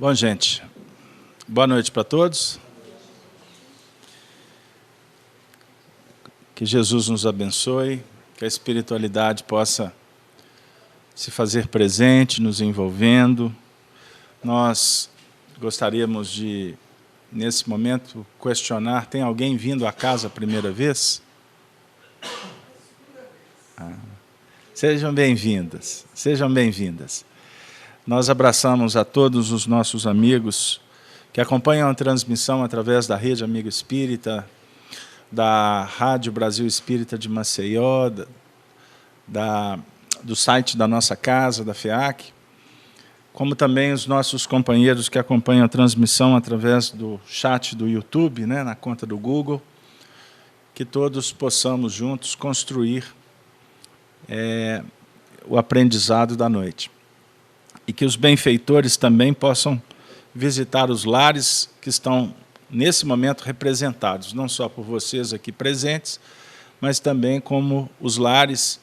Bom, gente, boa noite para todos. Que Jesus nos abençoe, que a espiritualidade possa se fazer presente, nos envolvendo. Nós gostaríamos de, nesse momento, questionar, tem alguém vindo à casa a primeira vez? Sejam bem-vindas, sejam bem-vindas. Nós abraçamos a todos os nossos amigos que acompanham a transmissão através da Rede Amigo Espírita, da Rádio Brasil Espírita de Maceió, do site da nossa casa, da FEAC, como também os nossos companheiros que acompanham a transmissão através do chat do YouTube, né, na conta do Google, que todos possamos juntos construir o aprendizado da noite. E que os benfeitores também possam visitar os lares que estão, nesse momento, representados, não só por vocês aqui presentes, mas também como os lares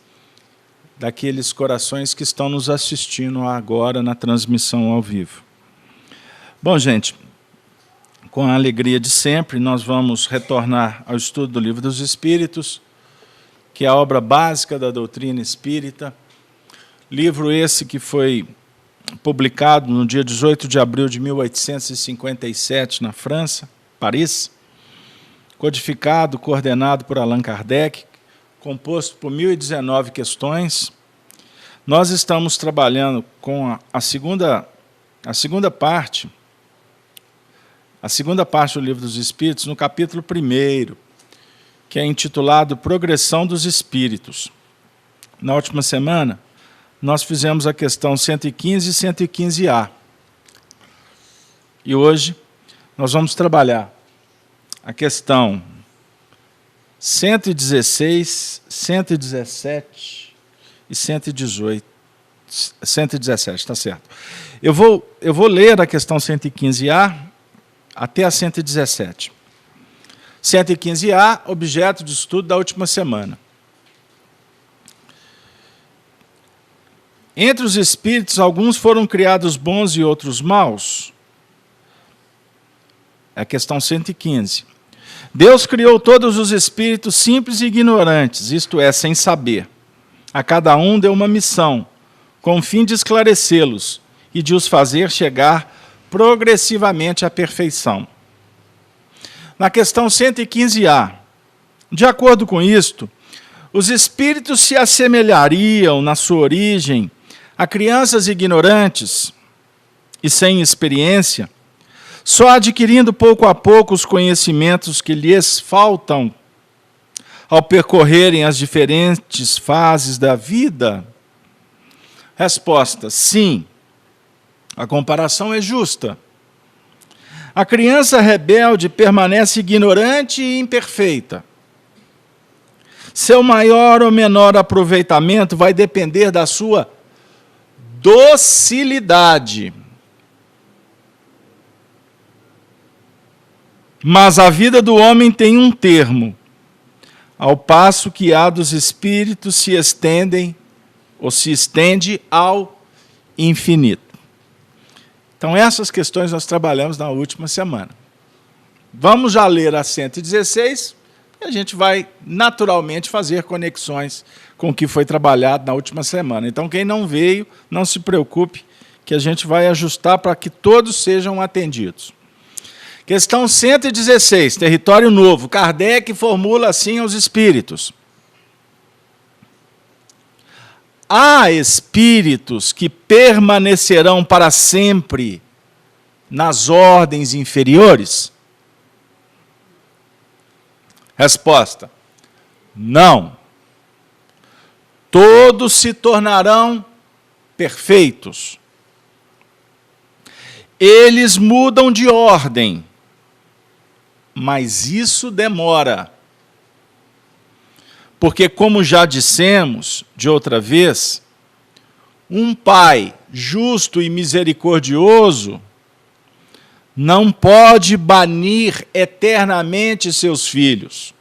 daqueles corações que estão nos assistindo agora na transmissão ao vivo. Bom, gente, com a alegria de sempre, nós vamos retornar ao estudo do Livro dos Espíritos, que é a obra básica da doutrina espírita, livro esse que foi publicado no dia 18 de abril de 1857, na França, Paris, codificado, coordenado por Allan Kardec, composto por 1019 questões. Nós estamos trabalhando com a segunda parte do Livro dos Espíritos, no capítulo 1º, que é intitulado Progressão dos Espíritos. Na última semana, nós fizemos a questão 115 e 115A. E hoje nós vamos trabalhar a questão 116, 117 e 118. 117, está certo. Eu vou ler a questão 115A até a 117. 115A, objeto de estudo da última semana. Entre os espíritos, alguns foram criados bons e outros maus. É a questão 115. Deus criou todos os espíritos simples e ignorantes, isto é, sem saber. A cada um deu uma missão, com o fim de esclarecê-los e de os fazer chegar progressivamente à perfeição. Na questão 115A, de acordo com isto, os espíritos se assemelhariam, na sua origem, a crianças ignorantes e sem experiência, só adquirindo pouco a pouco os conhecimentos que lhes faltam ao percorrerem as diferentes fases da vida? Resposta: sim. A comparação é justa. A criança rebelde permanece ignorante e imperfeita. Seu maior ou menor aproveitamento vai depender da sua docilidade. Mas a vida do homem tem um termo, ao passo que a dos espíritos se estende ao infinito. Então, essas questões nós trabalhamos na última semana. Vamos já ler a 116, e a gente vai naturalmente fazer conexões com o que foi trabalhado na última semana. Então, quem não veio, não se preocupe, que a gente vai ajustar para que todos sejam atendidos. Questão 116, território novo. Kardec formula assim aos espíritos: há espíritos que permanecerão para sempre nas ordens inferiores? Resposta: não. Todos se tornarão perfeitos. Eles mudam de ordem, mas isso demora. Porque, como já dissemos de outra vez, um pai justo e misericordioso não pode banir eternamente seus filhos.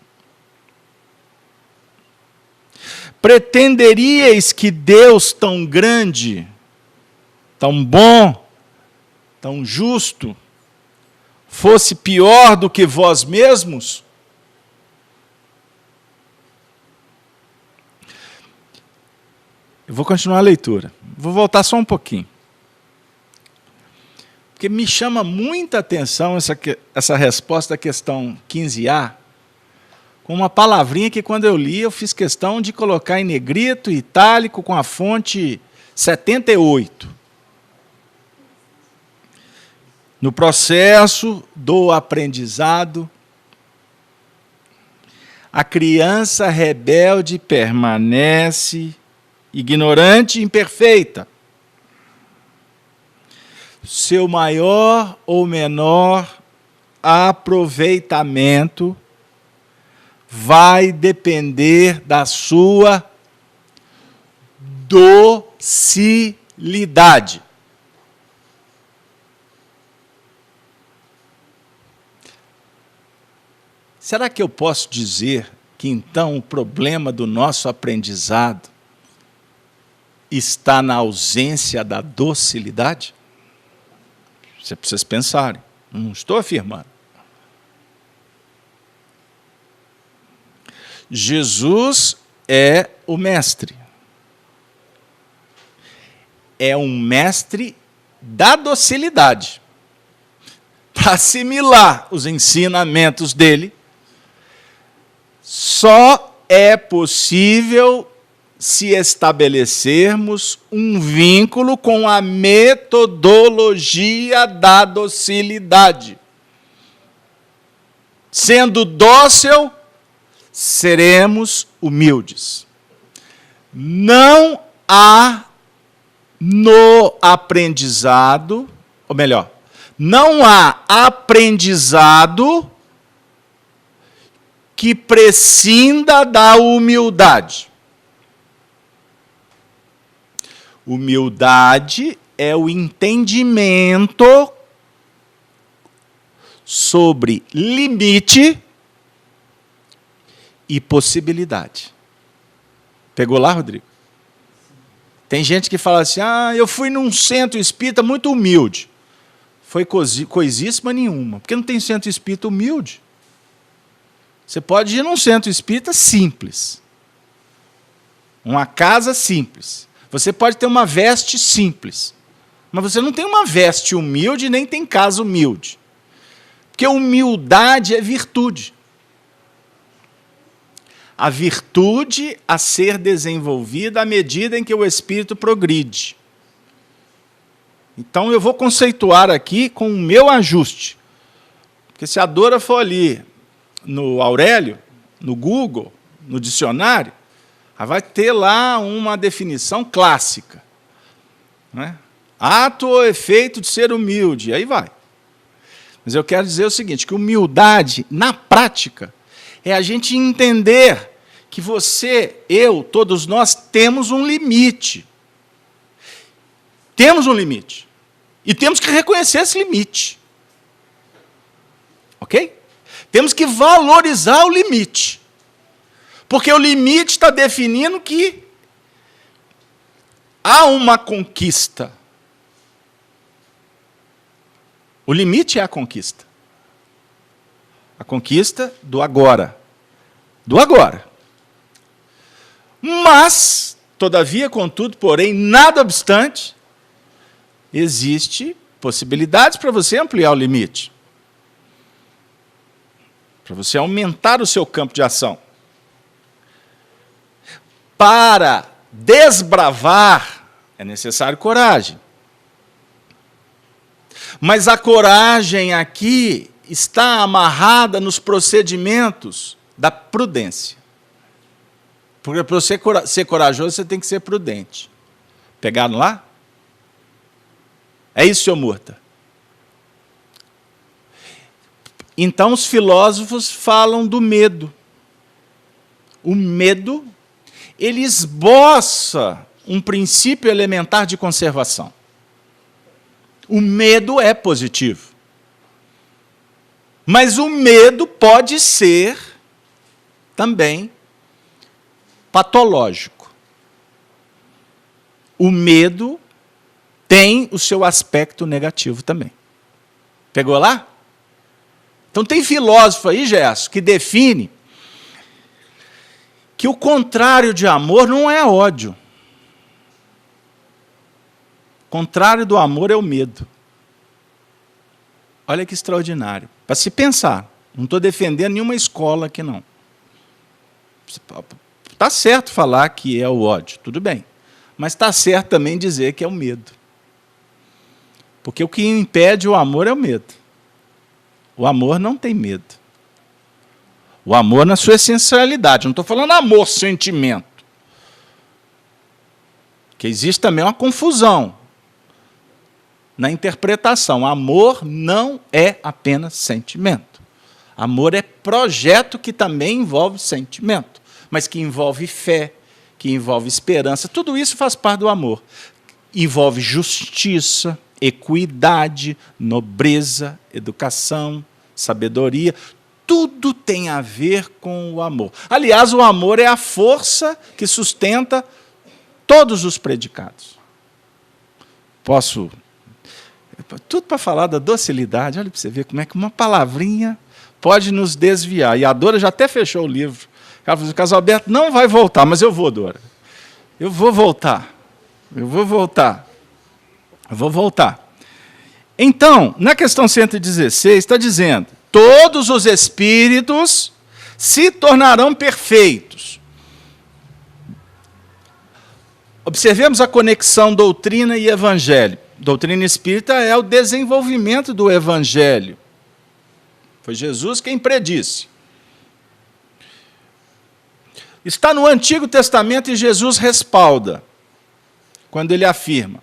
Pretenderíeis que Deus tão grande, tão bom, tão justo, fosse pior do que vós mesmos? Eu vou continuar a leitura. Vou voltar só um pouquinho. Porque me chama muita atenção essa resposta à questão 15A, com uma palavrinha que, quando eu li, eu fiz questão de colocar em negrito, itálico, com a fonte 78. No processo do aprendizado, a criança rebelde permanece ignorante e imperfeita. Seu maior ou menor aproveitamento vai depender da sua docilidade. Será que eu posso dizer que, então, o problema do nosso aprendizado está na ausência da docilidade? Isso é para vocês pensarem. Não estou afirmando. Jesus é o mestre. É um mestre da docilidade. Para assimilar os ensinamentos dele, só é possível se estabelecermos um vínculo com a metodologia da docilidade. Sendo dócil, seremos humildes. Não há no aprendizado, ou melhor, não há aprendizado que prescinda da humildade. Humildade é o entendimento sobre limite e possibilidade. Pegou lá, Rodrigo? Tem gente que fala assim, eu fui num centro espírita muito humilde. Foi coisíssima nenhuma, porque não tem centro espírita humilde. Você pode ir num centro espírita simples. Uma casa simples. Você pode ter uma veste simples. Mas você não tem uma veste humilde, nem tem casa humilde. Porque humildade é virtude. A virtude a ser desenvolvida à medida em que o espírito progride. Então, eu vou conceituar aqui com o meu ajuste. Porque se a Dora for ali no Aurélio, no Google, no dicionário, vai ter lá uma definição clássica. Né? Ato ou efeito de ser humilde, aí vai. Mas eu quero dizer o seguinte, que humildade, na prática, é a gente entender que você, eu, todos nós, temos um limite. Temos um limite. E temos que reconhecer esse limite. Ok? Temos que valorizar o limite. Porque o limite está definindo que há uma conquista. O limite é a conquista. A conquista do agora. Do agora. Mas, todavia, contudo, porém, nada obstante, existe possibilidades para você ampliar o limite. Para você aumentar o seu campo de ação. Para desbravar, é necessário coragem. Mas a coragem aqui está amarrada nos procedimentos da prudência. Porque para você ser corajoso, você tem que ser prudente. Pegaram lá? É isso, senhor Murta? Então, os filósofos falam do medo. O medo, ele esboça um princípio elementar de conservação. O medo é positivo. Mas o medo pode ser também patológico. O medo tem o seu aspecto negativo também. Pegou lá? Então tem filósofo aí, Gerson, que define que o contrário de amor não é ódio. O contrário do amor é o medo. Olha que extraordinário. Para se pensar. Não estou defendendo nenhuma escola aqui, não. Está certo falar que é o ódio, tudo bem. Mas está certo também dizer que é o medo. Porque o que impede o amor é o medo. O amor não tem medo. O amor na sua essencialidade. Não estou falando amor, sentimento. Porque existe também uma confusão na interpretação. Amor não é apenas sentimento. Amor é projeto que também envolve sentimento, mas que envolve fé, que envolve esperança. Tudo isso faz parte do amor. Envolve justiça, equidade, nobreza, educação, sabedoria. Tudo tem a ver com o amor. Aliás, o amor é a força que sustenta todos os predicados. Posso... Tudo para falar da docilidade. Olha para você ver como é que uma palavrinha pode nos desviar. E a Dora já até fechou o livro. Ela falou: o Casalberto não vai voltar, mas eu vou, Dora. Eu vou voltar. Eu vou voltar. Eu vou voltar. Então, na questão 116, está dizendo: todos os espíritos se tornarão perfeitos. Observemos a conexão doutrina e evangelho. Doutrina espírita é o desenvolvimento do evangelho. Foi Jesus quem predisse. Está no Antigo Testamento e Jesus respalda, quando ele afirma: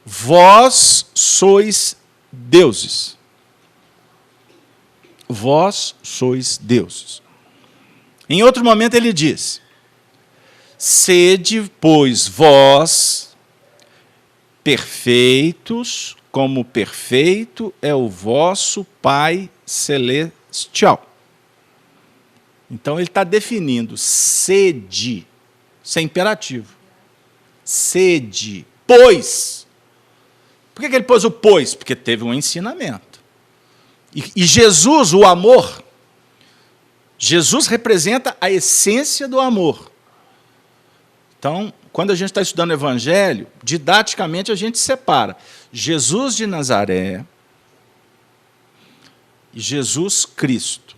vós sois deuses. Vós sois deuses. Em outro momento ele diz: sede, pois, vós perfeitos, como perfeito é o vosso Pai Celestial. Então ele está definindo sede, isso é imperativo. Sede, pois. Por que ele pôs o pois? Porque teve um ensinamento. E Jesus, o amor, Jesus representa a essência do amor. Então, quando a gente está estudando o Evangelho, didaticamente a gente separa Jesus de Nazaré e Jesus Cristo.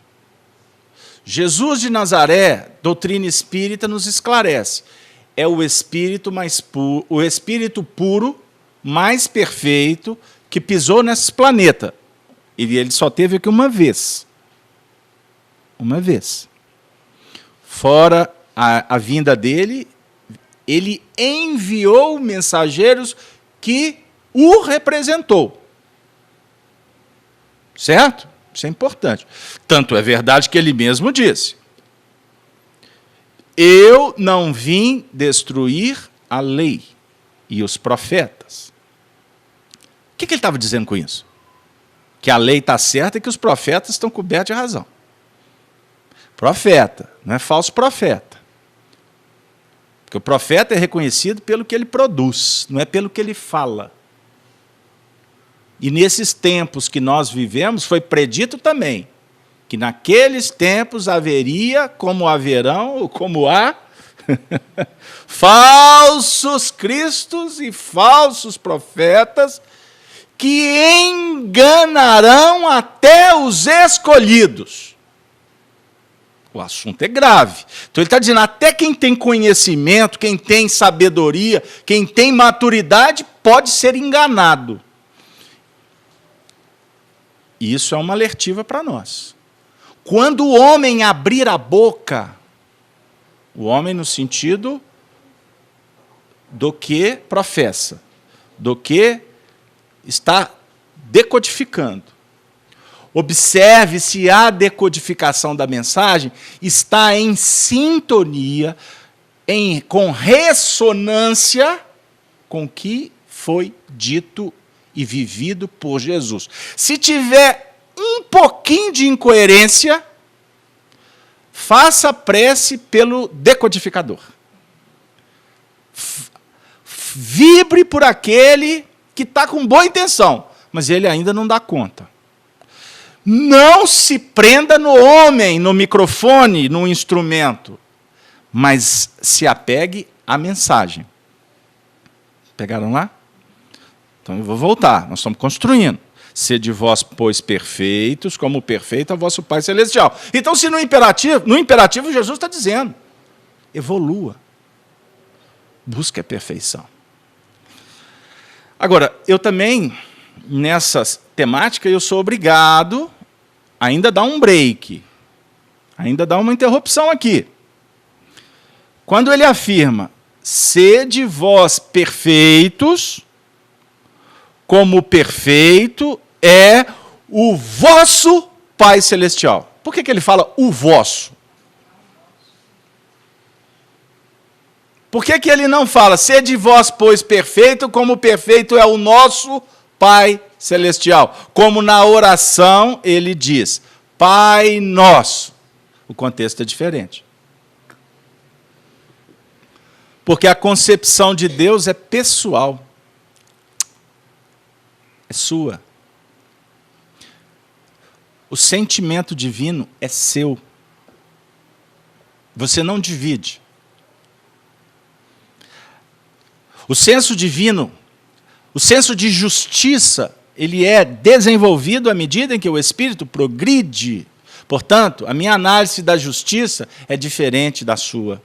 Jesus de Nazaré, doutrina espírita, nos esclarece. É o espírito mais puro, o espírito puro, mais perfeito, que pisou nesse planeta. E ele só teve aqui uma vez. Uma vez. Fora a vinda dele, ele enviou mensageiros que o representou. Certo? Isso é importante. Tanto é verdade que ele mesmo disse: eu não vim destruir a lei e os profetas. O que ele estava dizendo com isso? Que a lei está certa e que os profetas estão cobertos de razão. Profeta, não é falso profeta. Porque o profeta é reconhecido pelo que ele produz, não é pelo que ele fala. E nesses tempos que nós vivemos, foi predito também que naqueles tempos haveria, como haverão, ou como há, falsos cristos e falsos profetas que enganarão até os escolhidos. O assunto é grave. Então ele está dizendo, até quem tem conhecimento, quem tem sabedoria, quem tem maturidade, pode ser enganado. E isso é uma alertiva para nós. Quando o homem abrir a boca, o homem no sentido do que professa, do que está decodificando. Observe se a decodificação da mensagem está em sintonia, com ressonância com o que foi dito e vivido por Jesus. Se tiver um pouquinho de incoerência, faça prece pelo decodificador. vibre por aquele que está com boa intenção, mas ele ainda não dá conta. Não se prenda no homem, no microfone, no instrumento, mas se apegue à mensagem. Pegaram lá? Então eu vou voltar, nós estamos construindo. Sede vós, pois, perfeitos, como perfeito é o vosso Pai Celestial. Então, se no imperativo Jesus está dizendo, evolua, busque a perfeição. Agora, eu também, nessa temática, eu sou obrigado a ainda dar um break, ainda dar uma interrupção aqui. Quando ele afirma, sede vós perfeitos, como perfeito é o vosso Pai Celestial. Por que ele fala o vosso? Por que ele não fala, sede vós, pois, perfeito, como perfeito é o nosso Pai Celestial? Como na oração ele diz, Pai Nosso. O contexto é diferente. Porque a concepção de Deus é pessoal. É sua. O sentimento divino é seu. Você não divide. O senso divino, o senso de justiça, ele é desenvolvido à medida em que o espírito progride. Portanto, a minha análise da justiça é diferente da sua.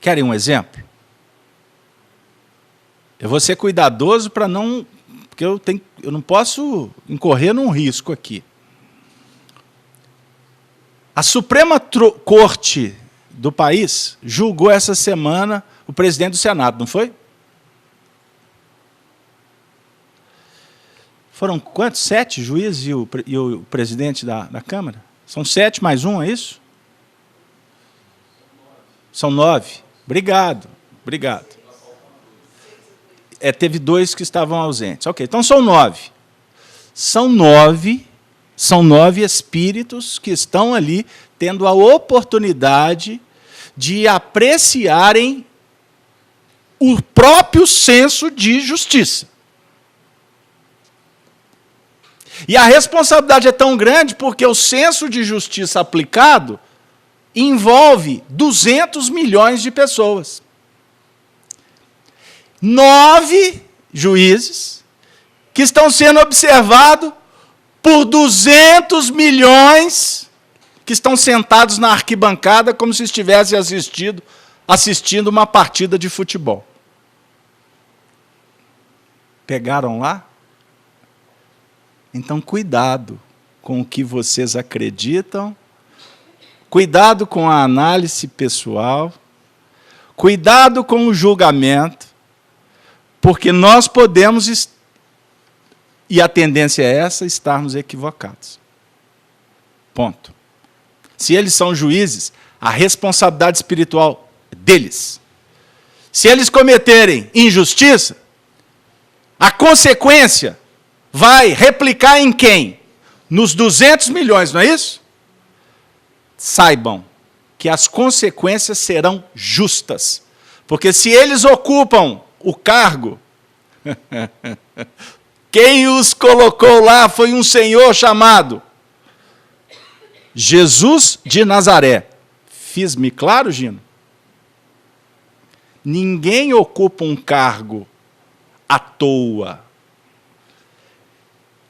Querem um exemplo? Eu vou ser cuidadoso para não... Porque eu não posso incorrer num risco aqui. A Suprema Corte do país julgou essa semana o presidente do Senado, não foi? Foram quantos? 7 juízes e o presidente da Câmara? São 7 mais 1, é isso? São 9. Obrigado, obrigado. Teve 2 que estavam ausentes. Ok, então são 9. São 9 espíritos que estão ali tendo a oportunidade de apreciarem o próprio senso de justiça. E a responsabilidade é tão grande porque o senso de justiça aplicado envolve 200 milhões de pessoas. 9 juízes que estão sendo observados por 200 milhões que estão sentados na arquibancada como se estivessem assistindo uma partida de futebol. Pegaram lá? Então, cuidado com o que vocês acreditam, cuidado com a análise pessoal, cuidado com o julgamento, porque nós podemos, e a tendência é essa, estarmos equivocados. Ponto. Se eles são juízes, a responsabilidade espiritual é deles. Se eles cometerem injustiça, a consequência vai replicar em quem? Nos 200 milhões, não é isso? Saibam que as consequências serão justas. Porque se eles ocupam o cargo, quem os colocou lá foi um senhor chamado Jesus de Nazaré. Fiz-me claro, Gino? Ninguém ocupa um cargo à toa.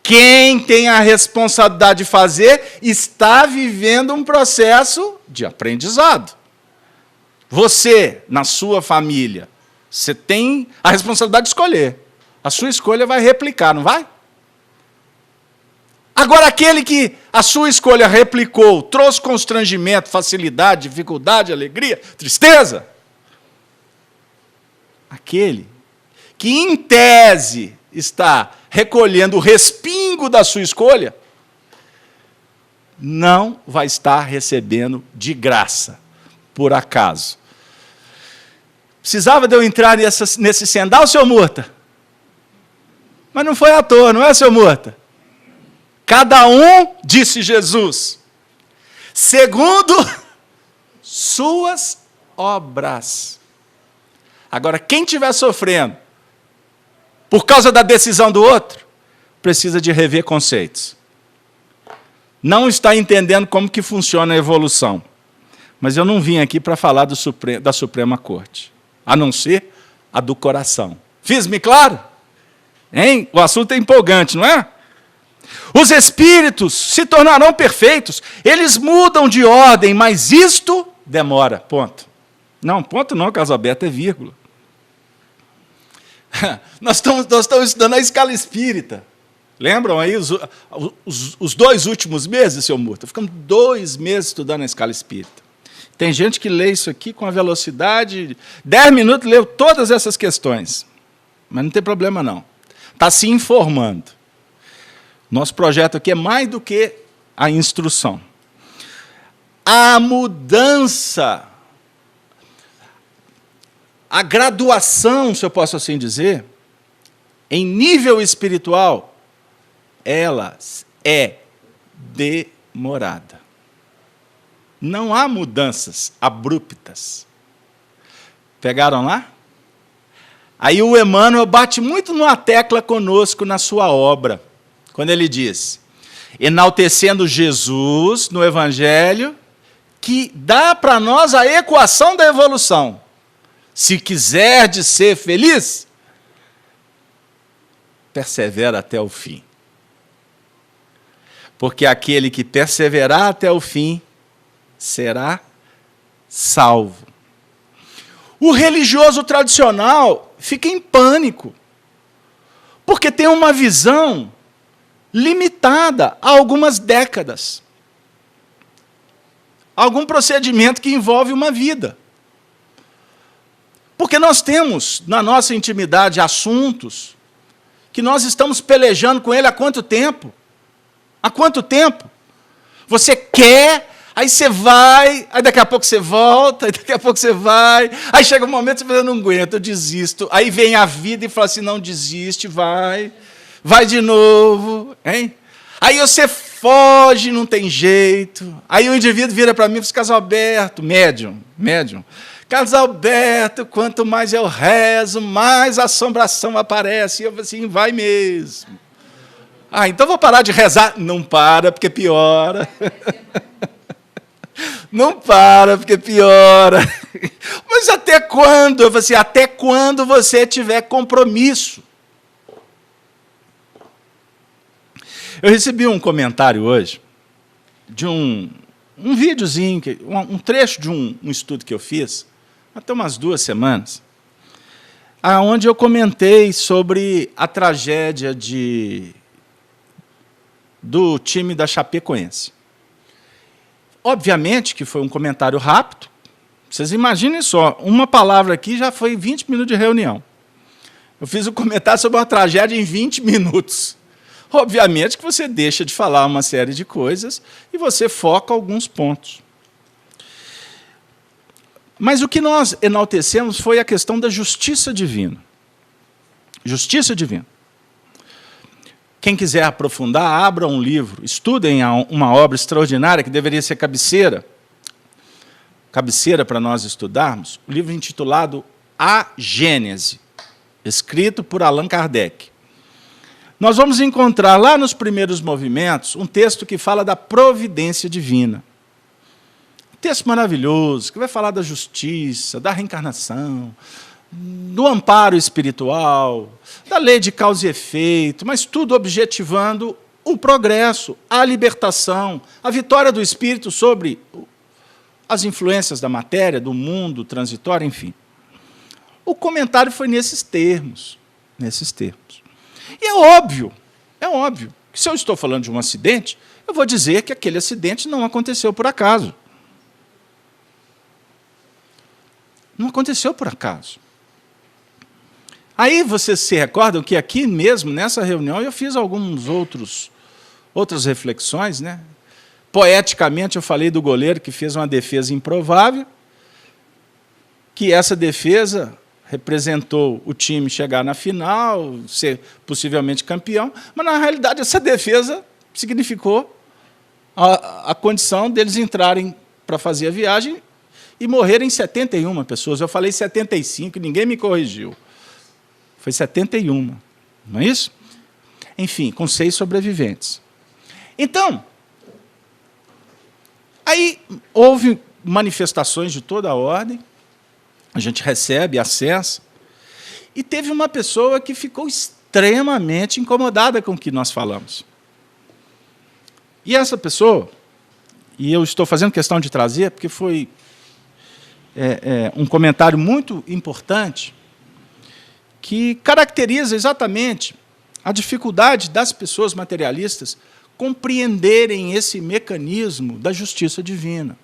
Quem tem a responsabilidade de fazer está vivendo um processo de aprendizado. Você, na sua família, você tem a responsabilidade de escolher. A sua escolha vai replicar, não vai? Agora, aquele que a sua escolha replicou, trouxe constrangimento, facilidade, dificuldade, alegria, tristeza, aquele que, em tese, está recolhendo o respingo da sua escolha, não vai estar recebendo de graça, por acaso. Precisava de eu entrar nesse sendal, seu Murta? Mas não foi à toa, não é, seu Murta? Cada um, disse Jesus, segundo suas obras. Agora, quem estiver sofrendo por causa da decisão do outro, precisa de rever conceitos. Não está entendendo como que funciona a evolução. Mas eu não vim aqui para falar da Suprema Corte, a não ser a do coração. Fiz-me claro? Hein? O assunto é empolgante, não é? Os espíritos se tornarão perfeitos, eles mudam de ordem, mas isto demora. Ponto. Não, ponto não, caso aberto é vírgula. Nós estamos estudando a escala espírita. Lembram aí os 2 últimos meses, seu Murta? Ficamos 2 meses estudando a escala espírita. Tem gente que lê isso aqui com a velocidade, 10 minutos leu todas essas questões. Mas não tem problema não. Está se informando. Nosso projeto aqui é mais do que a instrução. A mudança, a graduação, se eu posso assim dizer, em nível espiritual, ela é demorada. Não há mudanças abruptas. Pegaram lá? Aí o Emmanuel bate muito numa tecla conosco na sua obra, quando ele diz, enaltecendo Jesus no Evangelho, que dá para nós a equação da evolução. Se quiserdes ser feliz, persevera até o fim. Porque aquele que perseverar até o fim será salvo. O religioso tradicional fica em pânico, porque tem uma visão limitada a algumas décadas. Algum procedimento que envolve uma vida. Porque nós temos, na nossa intimidade, assuntos que nós estamos pelejando com ele há quanto tempo? Há quanto tempo? Você quer, aí você vai, aí daqui a pouco você volta, aí daqui a pouco você vai, aí chega um momento que você fala, eu não aguento, eu desisto. Aí vem a vida e fala assim, não desiste, vai de novo, hein? Aí você foge, não tem jeito. Aí o indivíduo vira para mim e diz, Casalberto, médium. Casalberto, quanto mais eu rezo, mais assombração aparece. E eu falo assim, vai mesmo. Ah, então vou parar de rezar. Não para, porque piora. Não para, porque piora. Mas até quando? Eu falo assim, até quando você tiver compromisso. Eu recebi um comentário hoje de um videozinho, um trecho de um estudo que eu fiz, até umas 2 semanas, onde eu comentei sobre a tragédia do time da Chapecoense. Obviamente que foi um comentário rápido, vocês imaginem só, uma palavra aqui já foi 20 minutos de reunião. Eu fiz um comentário sobre uma tragédia em 20 minutos. Obviamente que você deixa de falar uma série de coisas e você foca alguns pontos. Mas o que nós enaltecemos foi a questão da justiça divina. Justiça divina. Quem quiser aprofundar, abra um livro, estudem uma obra extraordinária que deveria ser cabeceira para nós estudarmos, o livro intitulado A Gênese, escrito por Allan Kardec. Nós vamos encontrar lá nos primeiros movimentos um texto que fala da providência divina. Um texto maravilhoso, que vai falar da justiça, da reencarnação, do amparo espiritual, da lei de causa e efeito, mas tudo objetivando o progresso, a libertação, a vitória do espírito sobre as influências da matéria, do mundo transitório, enfim. O comentário foi nesses termos. E é óbvio, que se eu estou falando de um acidente, eu vou dizer que aquele acidente não aconteceu por acaso. Não aconteceu por acaso. Aí vocês se recordam que aqui mesmo, nessa reunião, eu fiz outras reflexões, né? Poeticamente, eu falei do goleiro que fez uma defesa improvável, que essa defesa representou o time chegar na final, ser possivelmente campeão, mas, na realidade, essa defesa significou a condição deles entrarem para fazer a viagem e morreram 71 pessoas. Eu falei 75, ninguém me corrigiu. Foi 71, não é isso? Enfim, com 6 sobreviventes. Então, aí houve manifestações de toda a ordem, a gente recebe, acessa, e teve uma pessoa que ficou extremamente incomodada com o que nós falamos. E essa pessoa, e eu estou fazendo questão de trazer, porque foi um comentário muito importante, que caracteriza exatamente a dificuldade das pessoas materialistas compreenderem esse mecanismo da justiça divina.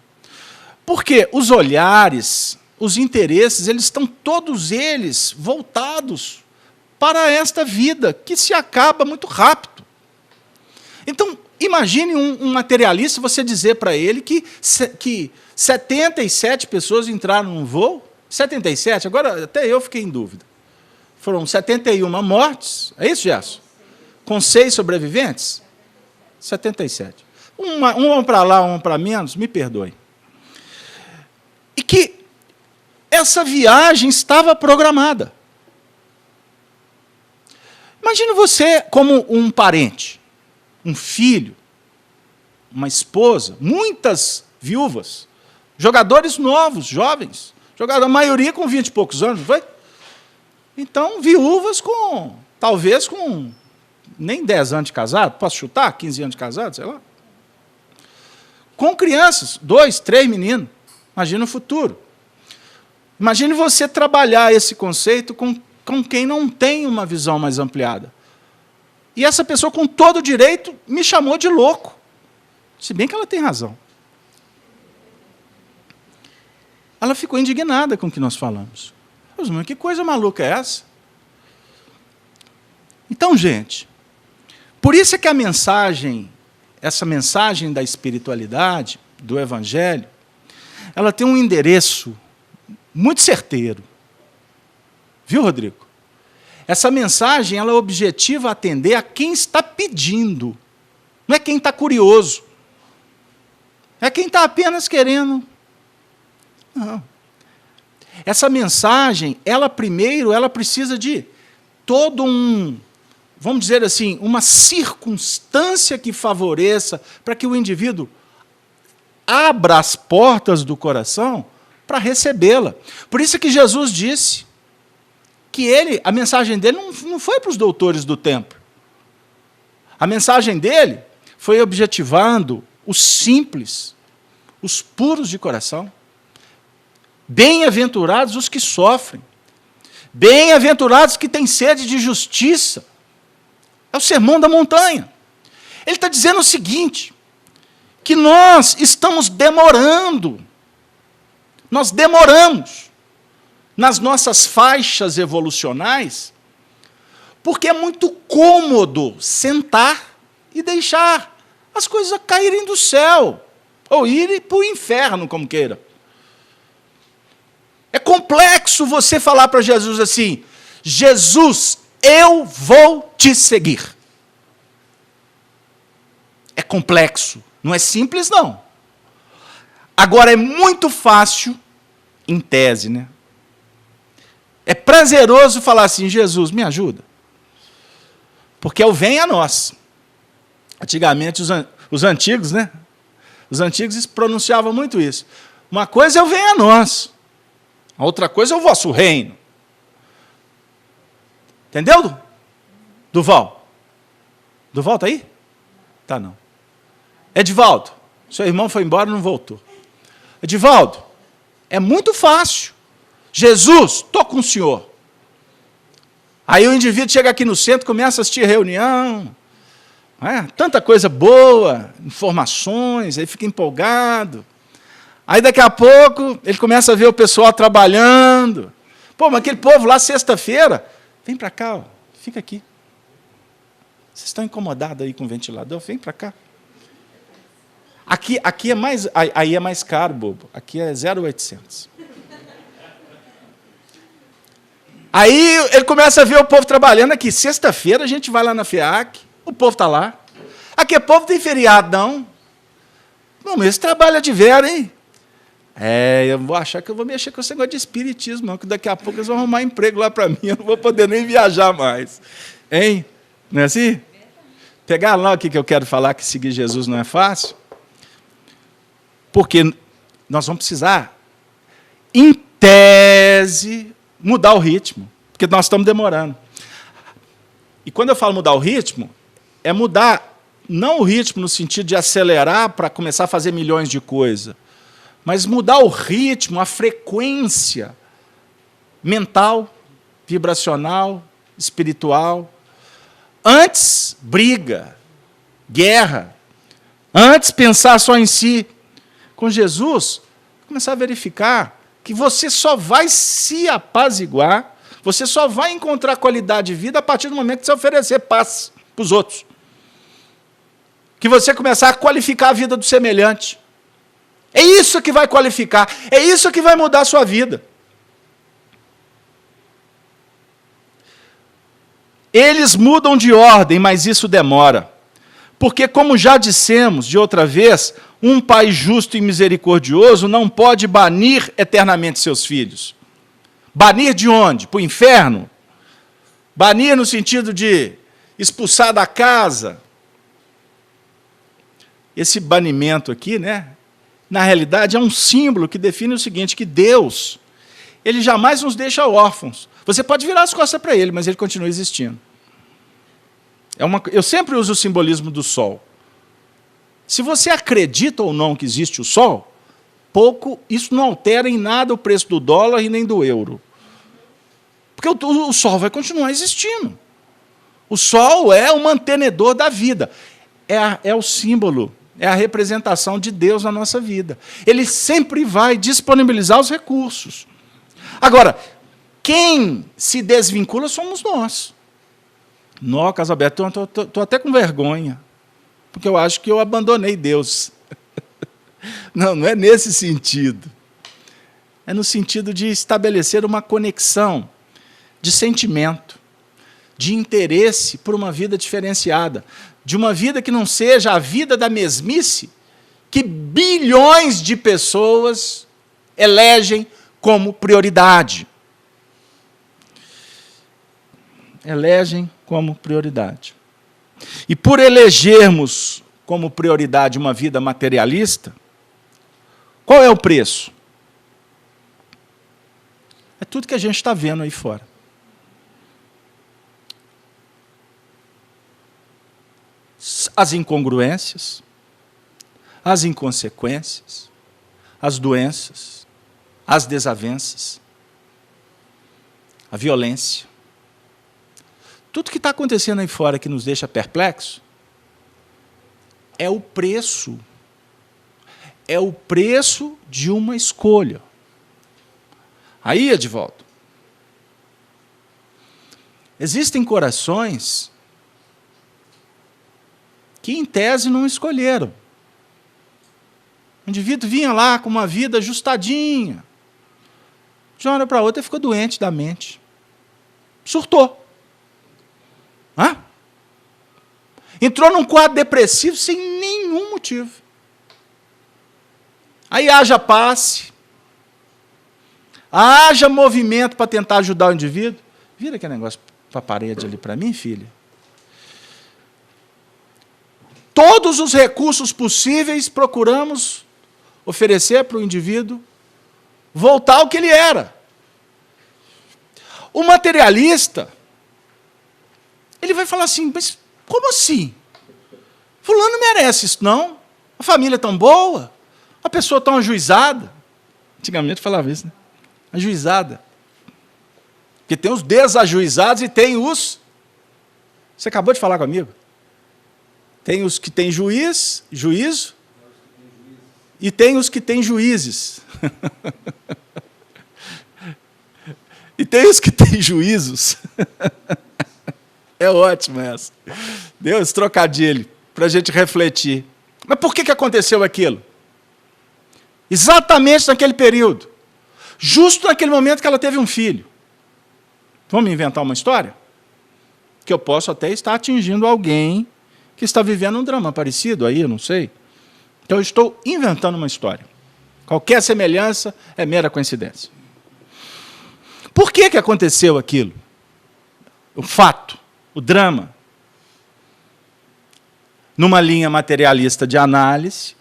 Porque os olhares, os interesses, eles estão todos eles voltados para esta vida, que se acaba muito rápido. Então, imagine um materialista, você dizer para ele que 77 pessoas entraram num voo, 77, agora até eu fiquei em dúvida. Foram 71 mortes, é isso, Gerson? Com 6 sobreviventes? 77. Um para lá, um para menos, me perdoe. E que essa viagem estava programada. Imagine você como um parente, um filho, uma esposa, muitas viúvas, jogadores novos, jovens, a maioria com 20 e poucos anos, não foi? Então, viúvas talvez com nem 10 anos de casado, posso chutar? 15 anos de casado, sei lá. Com crianças, 2, 3 meninos. Imagina o futuro. Imagine você trabalhar esse conceito com quem não tem uma visão mais ampliada. E essa pessoa, com todo o direito, me chamou de louco. Se bem que ela tem razão. Ela ficou indignada com o que nós falamos. Mas que coisa maluca é essa? Então, gente, por isso é que essa mensagem da espiritualidade, do Evangelho, ela tem um endereço muito certeiro. Viu, Rodrigo? Essa mensagem ela é objetiva a atender a quem está pedindo, não é quem está curioso. É quem está apenas querendo. Não. Essa mensagem, ela precisa de todo vamos dizer assim, uma circunstância que favoreça para que o indivíduo abra as portas do coração para recebê-la. Por isso que Jesus disse que a mensagem dele não foi para os doutores do templo. A mensagem dele foi objetivando os simples, os puros de coração. Bem-aventurados os que sofrem. Bem-aventurados que têm sede de justiça. É o sermão da montanha. Ele está dizendo o seguinte, que nós estamos demorando. Nós demoramos nas nossas faixas evolucionais, porque é muito cômodo sentar e deixar as coisas caírem do céu, ou irem para o inferno, como queira. É complexo você falar para Jesus assim, Jesus, eu vou te seguir. É complexo, não é simples, não. Agora, é muito fácil, em tese, né? É prazeroso falar assim, Jesus, me ajuda. Porque é o vem a nós. Antigamente, os antigos, né? Os antigos pronunciavam muito isso. Uma coisa é o vem a nós. A outra coisa é o vosso reino. Entendeu, Duval? Duval está aí? Tá, não. Edivaldo, seu irmão foi embora e não voltou. Edivaldo, é muito fácil. Jesus, estou com o senhor. Aí o indivíduo chega aqui no centro, começa a assistir reunião, tanta coisa boa, informações, aí fica empolgado. Aí daqui a pouco ele começa a ver o pessoal trabalhando. Pô, mas aquele povo lá sexta-feira, vem para cá, ó, fica aqui. Vocês estão incomodados aí com o ventilador? Vem para cá. Aqui é mais, aí é mais caro, bobo. Aqui é 0,800. Aí ele começa a ver o povo trabalhando aqui. Sexta-feira a gente vai lá na FEAC, o povo está lá. Aqui é povo tem feriado, não. Não, mas esse trabalho é de vera, hein? Eu vou achar que eu vou mexer com esse negócio de espiritismo, não, que daqui a pouco eles vão arrumar emprego lá para mim, eu não vou poder nem viajar mais. Hein? Não é assim? Pegar lá o que eu quero falar, que seguir Jesus não é fácil, porque nós vamos precisar, em tese, mudar o ritmo, porque nós estamos demorando. E quando eu falo mudar o ritmo, é mudar, não o ritmo no sentido de acelerar para começar a fazer milhões de coisas, mas mudar o ritmo, a frequência mental, vibracional, espiritual. Antes, briga, guerra. Antes, pensar só em si. Com Jesus, começar a verificar que você só vai se apaziguar, você só vai encontrar qualidade de vida a partir do momento que você oferecer paz para os outros. Que você começar a qualificar a vida do semelhante. É isso que vai qualificar, é isso que vai mudar a sua vida. Eles mudam de ordem, mas isso demora. Porque, como já dissemos de outra vez, um pai justo e misericordioso não pode banir eternamente seus filhos. Banir de onde? Para o inferno? Banir no sentido de expulsar da casa. Esse banimento aqui, né, na realidade, é um símbolo que define o seguinte, que Deus, ele jamais nos deixa órfãos. Você pode virar as costas para ele, mas ele continua existindo. Eu sempre uso o simbolismo do sol. Se você acredita ou não que existe o sol, isso não altera em nada o preço do dólar e nem do euro. Porque o sol vai continuar existindo. O sol é o mantenedor da vida. É o símbolo, é a representação de Deus na nossa vida. Ele sempre vai disponibilizar os recursos. Agora, quem se desvincula somos nós. Nó, Casalberto, estou até com vergonha, porque eu acho que eu abandonei Deus. Não é nesse sentido. É no sentido de estabelecer uma conexão de sentimento, de interesse por uma vida diferenciada, de uma vida que não seja a vida da mesmice que bilhões de pessoas elegem como prioridade. Elegem como prioridade. E por elegermos como prioridade uma vida materialista, qual é o preço? É tudo que a gente está vendo aí fora. As incongruências, as inconsequências, as doenças, as desavenças, a violência. Tudo que está acontecendo aí fora que nos deixa perplexo é o preço. É o preço de uma escolha. Aí, Edivaldo, existem corações que, em tese, não escolheram. O indivíduo vinha lá com uma vida ajustadinha. De uma hora para outra, ele ficou doente da mente. Surtou. Entrou num quadro depressivo sem nenhum motivo. Aí haja passe, haja movimento para tentar ajudar o indivíduo. Vira aquele negócio para a parede ali para mim, filha. Todos os recursos possíveis procuramos oferecer para o indivíduo voltar ao que ele era. O materialista, ele vai falar assim, mas como assim? Fulano não merece isso, não. A família é tão boa, a pessoa tão ajuizada. Antigamente falava isso, né? Ajuizada. Porque tem os desajuizados e tem os... Você acabou de falar comigo? Tem os que têm juízo, e tem os que têm juízes. E tem os que têm juízos. É ótimo essa. Deus, trocadilho, para a gente refletir. Mas por que aconteceu aquilo? Exatamente naquele período. Justo naquele momento que ela teve um filho. Vamos inventar uma história? Que eu posso até estar atingindo alguém que está vivendo um drama parecido aí, eu não sei. Então, eu estou inventando uma história. Qualquer semelhança é mera coincidência. Por que aconteceu aquilo? O fato, o drama. Numa linha materialista de análise,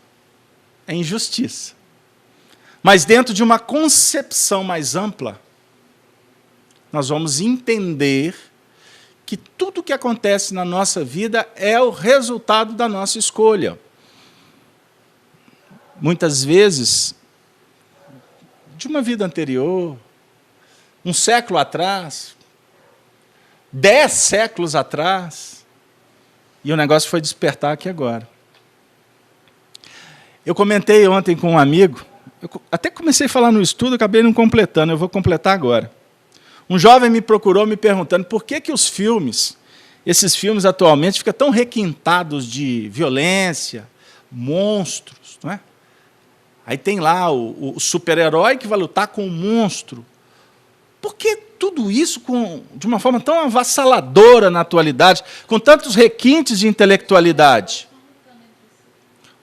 é injustiça. Mas dentro de uma concepção mais ampla, nós vamos entender que tudo o que acontece na nossa vida é o resultado da nossa escolha. Muitas vezes, de uma vida anterior, um século atrás, 10 séculos atrás, e o negócio foi despertar aqui agora. Eu comentei ontem com um amigo, eu até comecei a falar no estudo, acabei não completando, eu vou completar agora. Um jovem me procurou me perguntando por que os filmes, esses filmes atualmente, ficam tão requintados de violência, monstros, não é? Aí tem lá o super-herói que vai lutar com o monstro. Por que tudo isso de uma forma tão avassaladora na atualidade, com tantos requintes de intelectualidade?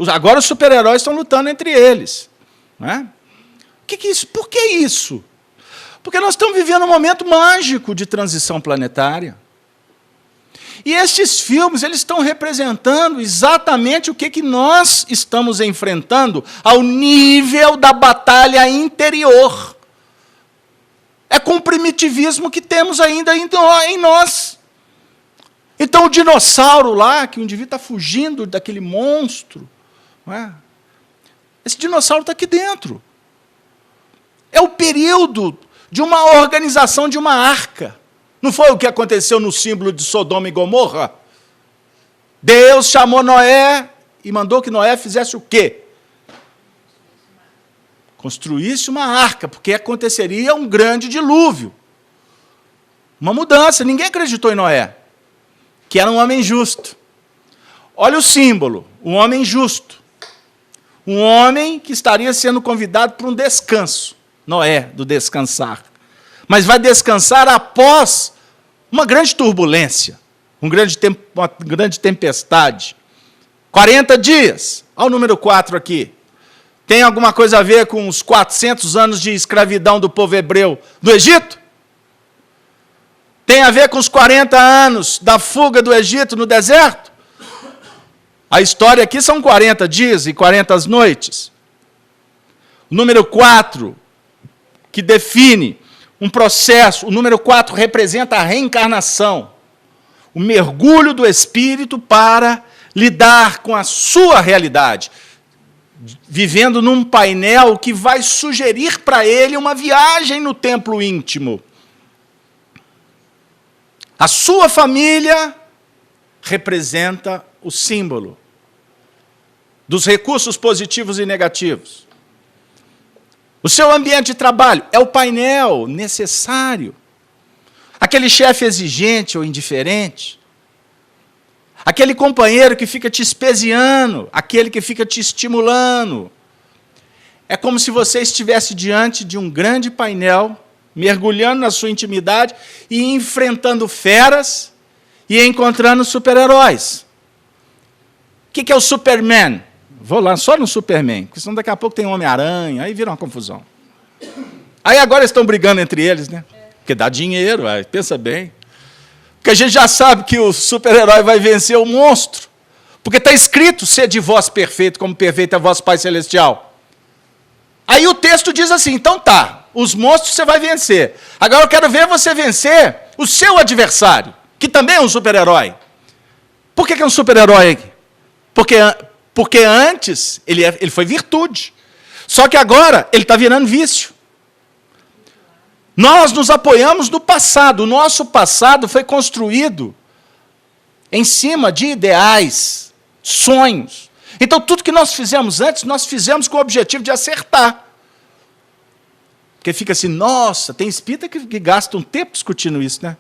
Agora os super-heróis estão lutando entre eles. Não é? Por que isso? Porque nós estamos vivendo um momento mágico de transição planetária. E estes filmes eles estão representando exatamente o que nós estamos enfrentando ao nível da batalha interior. É com o primitivismo que temos ainda em nós. Então, o dinossauro lá, que o indivíduo está fugindo daquele monstro, não é? Esse dinossauro está aqui dentro. É o período de uma organização de uma arca. Não foi o que aconteceu no símbolo de Sodoma e Gomorra? Deus chamou Noé e mandou que Noé fizesse o quê? Construísse uma arca, porque aconteceria um grande dilúvio. Uma mudança. Ninguém acreditou em Noé, que era um homem justo. Olha o símbolo, um homem justo. Um homem que estaria sendo convidado para um descanso. Noé, do descansar. Mas vai descansar após uma grande turbulência, uma grande tempestade. 40 dias. Olha o número 4 aqui. Tem alguma coisa a ver com os 400 anos de escravidão do povo hebreu do Egito? Tem a ver com os 40 anos da fuga do Egito no deserto? A história aqui são 40 dias e 40 noites. O número 4, que define um processo, o número 4 representa a reencarnação, o mergulho do espírito para lidar com a sua realidade, vivendo num painel que vai sugerir para ele uma viagem no templo íntimo. A sua família representa o símbolo dos recursos positivos e negativos. O seu ambiente de trabalho é o painel necessário. Aquele chefe exigente ou indiferente. Aquele companheiro que fica te espesiando, aquele que fica te estimulando. É como se você estivesse diante de um grande painel, mergulhando na sua intimidade e enfrentando feras e encontrando super-heróis. O que é o Superman? Vou lá só no Superman, porque senão daqui a pouco tem Homem-Aranha, aí vira uma confusão. Aí agora estão brigando entre eles, né? Porque dá dinheiro, aí, pensa bem. Porque a gente já sabe que o super-herói vai vencer o monstro. Porque está escrito, sede vós perfeito, como perfeito é vosso Pai Celestial. Aí o texto diz assim, então tá, os monstros você vai vencer. Agora eu quero ver você vencer o seu adversário, que também é um super-herói. Por que é um super-herói? Porque antes ele foi virtude. Só que agora ele está virando vício. Nós nos apoiamos no passado. O nosso passado foi construído em cima de ideais, sonhos. Então, tudo que nós fizemos antes, nós fizemos com o objetivo de acertar. Porque fica assim, nossa, tem espírita que gasta um tempo discutindo isso, né?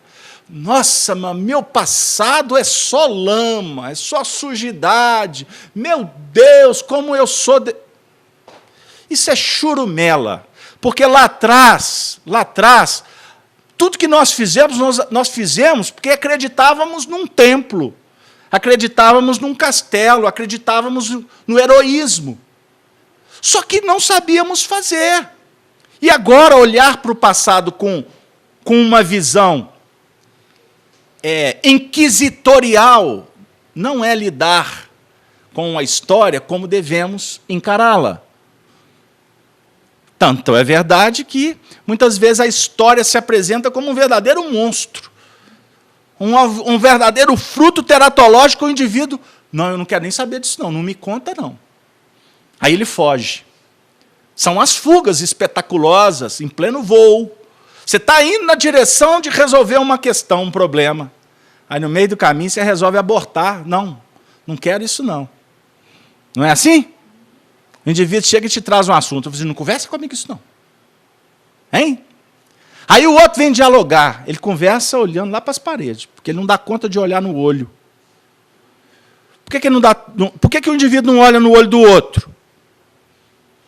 Nossa, mas meu passado é só lama, é só sujidade. Meu Deus, como eu sou... Isso é churumela. Porque lá atrás, tudo que nós fizemos porque acreditávamos num templo, acreditávamos num castelo, acreditávamos no heroísmo. Só que não sabíamos fazer. E agora olhar para o passado com uma visão inquisitorial não é lidar com a história como devemos encará-la. Tanto é verdade que, muitas vezes, a história se apresenta como um verdadeiro monstro, um verdadeiro fruto teratológico. O indivíduo, não, eu não quero nem saber disso, não me conta, não. Aí ele foge. São as fugas espetaculosas, em pleno voo. Você está indo na direção de resolver uma questão, um problema. Aí, no meio do caminho, você resolve abortar. Não quero isso, não. Não é assim? O indivíduo chega e te traz um assunto. Você não conversa comigo isso, não. Hein? Aí o outro vem dialogar. Ele conversa olhando lá para as paredes, porque ele não dá conta de olhar no olho. Por que o indivíduo não olha no olho do outro?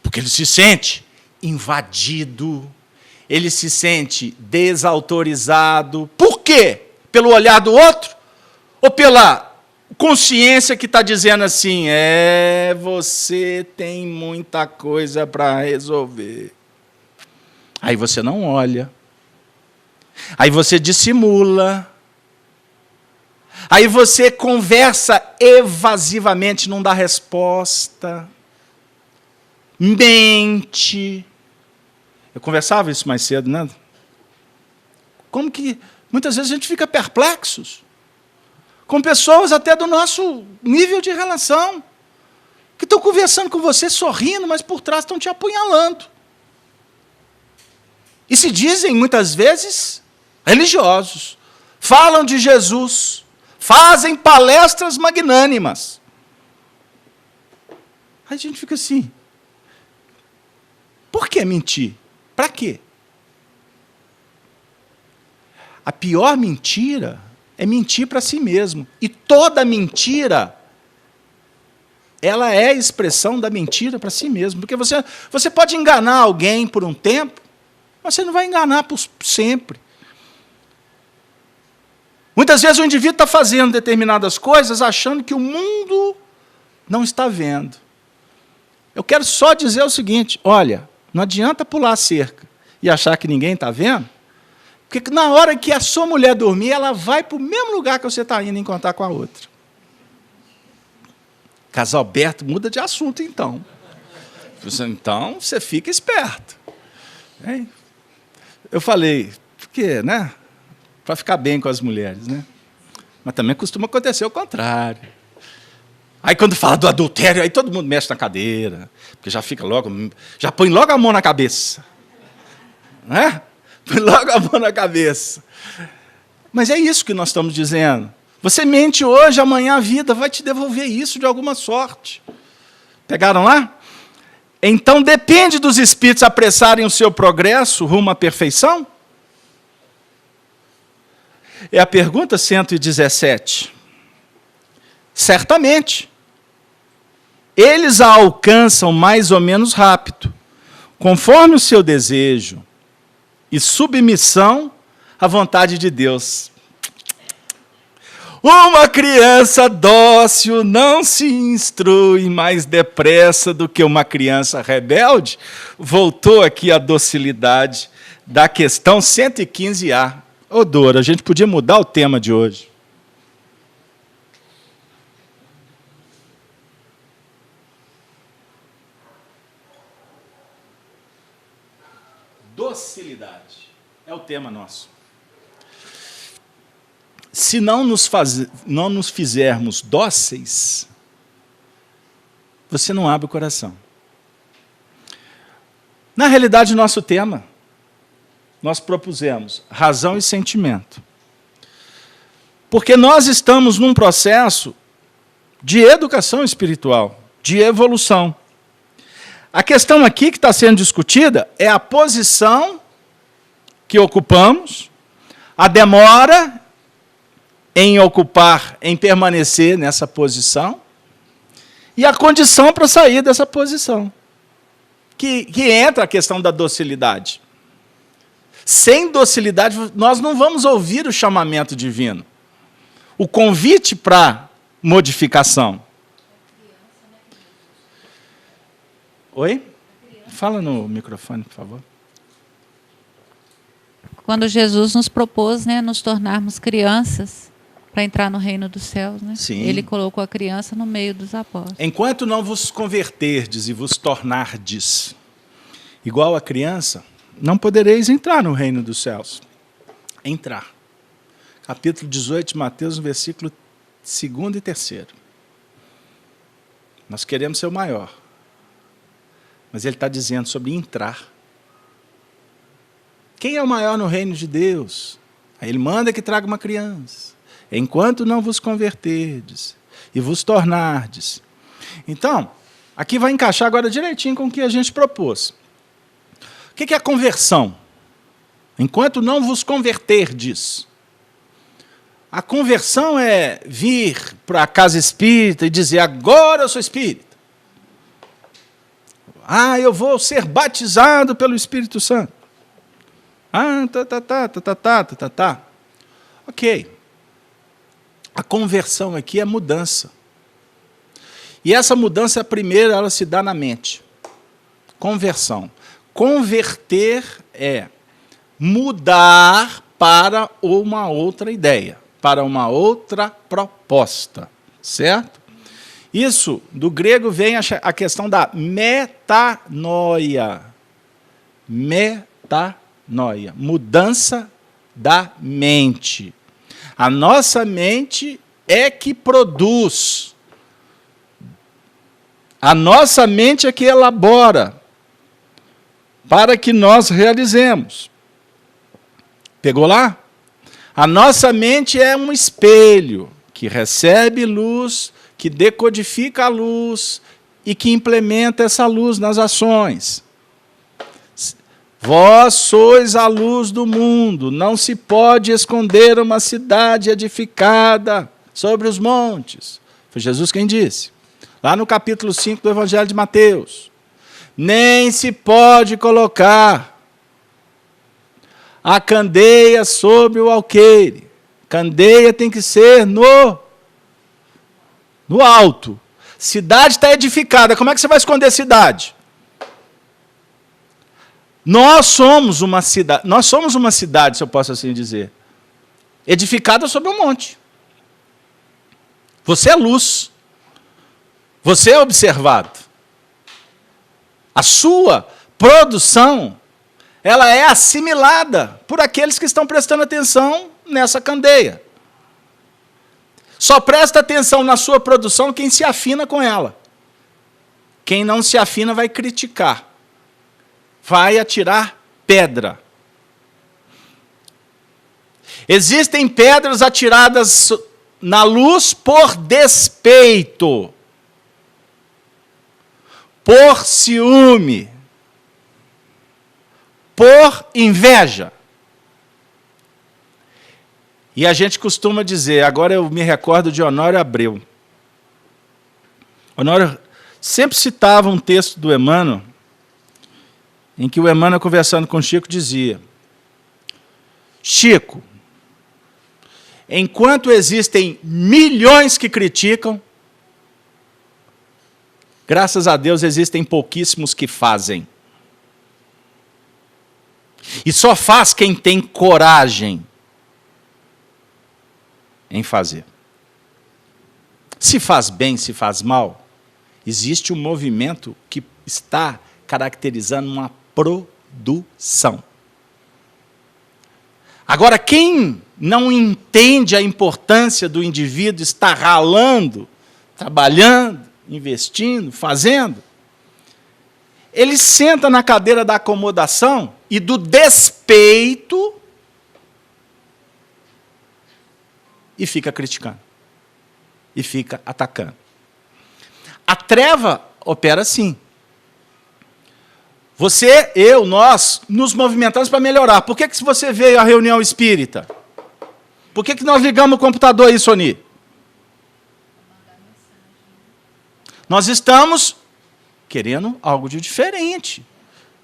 Porque ele se sente invadido, ele se sente desautorizado. Por quê? Pelo olhar do outro? Ou pela consciência que está dizendo assim, você tem muita coisa para resolver. Aí você não olha. Aí você dissimula. Aí você conversa evasivamente, não dá resposta. Mente. Eu conversava isso mais cedo, né? Como que muitas vezes a gente fica perplexos com pessoas até do nosso nível de relação, que estão conversando com você, sorrindo, mas por trás estão te apunhalando. E se dizem, muitas vezes, religiosos. Falam de Jesus. Fazem palestras magnânimas. Aí a gente fica assim, por que mentir? Para quê? A pior mentira é mentir para si mesmo. E toda mentira, ela é a expressão da mentira para si mesmo. Porque você pode enganar alguém por um tempo, mas você não vai enganar por sempre. Muitas vezes o indivíduo está fazendo determinadas coisas achando que o mundo não está vendo. Eu quero só dizer o seguinte, olha, não adianta pular a cerca e achar que ninguém está vendo, porque na hora que a sua mulher dormir, ela vai para o mesmo lugar que você está indo encontrar com a outra. Casal aberto muda de assunto, então. Então, você fica esperto. Hein? Eu falei, porque, né? Para ficar bem com as mulheres, né? Mas também costuma acontecer o contrário. Aí, quando fala do adultério, aí todo mundo mexe na cadeira, porque já fica logo, já põe logo a mão na cabeça. Né? Põe logo a mão na cabeça. Mas é isso que nós estamos dizendo. Você mente hoje, amanhã a vida vai te devolver isso de alguma sorte. Pegaram lá? Então, depende dos espíritos apressarem o seu progresso rumo à perfeição? É a pergunta 117. Certamente. Eles a alcançam mais ou menos rápido, conforme o seu desejo e submissão à vontade de Deus. Uma criança dócil não se instrui mais depressa do que uma criança rebelde. Voltou aqui a docilidade da questão 115A. Ô, Dora, a gente podia mudar o tema de hoje. Docilidade é o tema nosso. Se não nos fizermos dóceis, você não abre o coração. Na realidade, o nosso tema, nós propusemos razão e sentimento. Porque nós estamos num processo de educação espiritual, de evolução. A questão aqui que está sendo discutida é a posição que ocupamos, a demora em ocupar, em permanecer nessa posição, e a condição para sair dessa posição. Que entra a questão da docilidade. Sem docilidade, nós não vamos ouvir o chamamento divino, o convite para modificação. Oi? Fala no microfone, por favor. Quando Jesus nos propôs, né, nos tornarmos crianças para entrar no reino dos céus, né? Sim. Ele colocou a criança no meio dos apóstolos. Enquanto não vos converterdes e vos tornardes igual a criança, não podereis entrar no reino dos céus. Entrar. Capítulo 18 de Mateus, no versículo 2 e 3. Nós queremos ser o maior. Mas ele está dizendo sobre entrar. Quem é o maior no reino de Deus? Aí ele manda que traga uma criança. Enquanto não vos converterdes e vos tornardes. Então, aqui vai encaixar agora direitinho com o que a gente propôs. O que é a conversão? Enquanto não vos converterdes. A conversão é vir para a casa espírita e dizer, agora eu sou espírita. Ah, eu vou ser batizado pelo Espírito Santo. Ah, tá. Ok. A conversão aqui é mudança. E essa mudança, primeiro, ela se dá na mente. Conversão. Converter é mudar para uma outra ideia, para uma outra proposta, certo? Isso, do grego, vem a questão da metanoia. Metanoia, mudança da mente. A nossa mente é que produz. A nossa mente é que elabora para que nós realizemos. Pegou lá? A nossa mente é um espelho que recebe luz, que decodifica a luz e que implementa essa luz nas ações. Vós sois a luz do mundo, não se pode esconder uma cidade edificada sobre os montes. Foi Jesus quem disse. Lá no capítulo 5 do Evangelho de Mateus. Nem se pode colocar a candeia sobre o alqueire. Candeia tem que ser no alto. Cidade está edificada. Como é que você vai esconder a cidade? Nós somos uma cidade, se eu posso assim dizer, edificada sobre um monte. Você é luz. Você é observado. A sua produção, ela é assimilada por aqueles que estão prestando atenção nessa candeia. Só presta atenção na sua produção quem se afina com ela. Quem não se afina vai criticar. Vai atirar pedra. Existem pedras atiradas na luz por despeito, por ciúme, por inveja. E a gente costuma dizer, agora eu me recordo de Honório Abreu. Honório sempre citava um texto do Emmanuel, em que o Emmanuel, conversando com Chico, dizia: Chico, enquanto existem milhões que criticam, graças a Deus existem pouquíssimos que fazem. E só faz quem tem coragem em fazer. Se faz bem, se faz mal, existe um movimento que está caracterizando uma produção. Agora, quem não entende a importância do indivíduo estar ralando, trabalhando, investindo, fazendo, ele senta na cadeira da acomodação e do despeito e fica criticando. E fica atacando. A treva opera assim. Você, eu, nós, nos movimentamos para melhorar. Por que se você veio à reunião espírita? Por que nós ligamos o computador aí, Sony? Nós estamos querendo algo de diferente.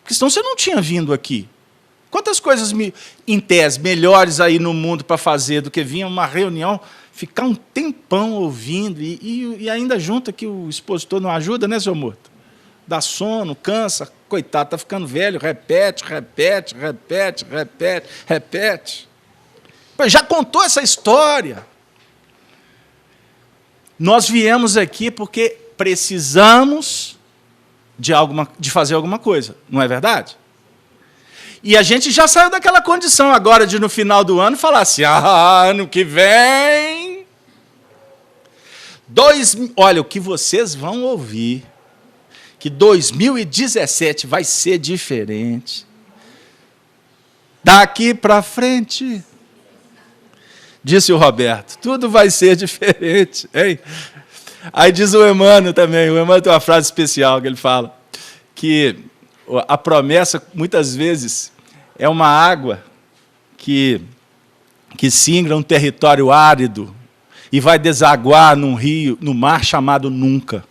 Porque senão você não tinha vindo aqui. Quantas coisas, em tese, melhores aí no mundo para fazer do que vir a uma reunião, ficar um tempão ouvindo, e ainda junto que o expositor não ajuda, né, seu Morto? dá sono, cansa, coitado, está ficando velho, repete. Já contou essa história. Nós viemos aqui porque precisamos de fazer alguma coisa, não é verdade? E a gente já saiu daquela condição agora de, no final do ano, falar assim, ano que vem... Olha, o que vocês vão ouvir, que 2017 vai ser diferente. Daqui para frente, disse o Roberto, tudo vai ser diferente. Hein? Aí diz o Emmanuel também, o Emmanuel tem uma frase especial que ele fala, que a promessa, muitas vezes, é uma água que singra um território árido e vai desaguar num rio, no mar chamado nunca.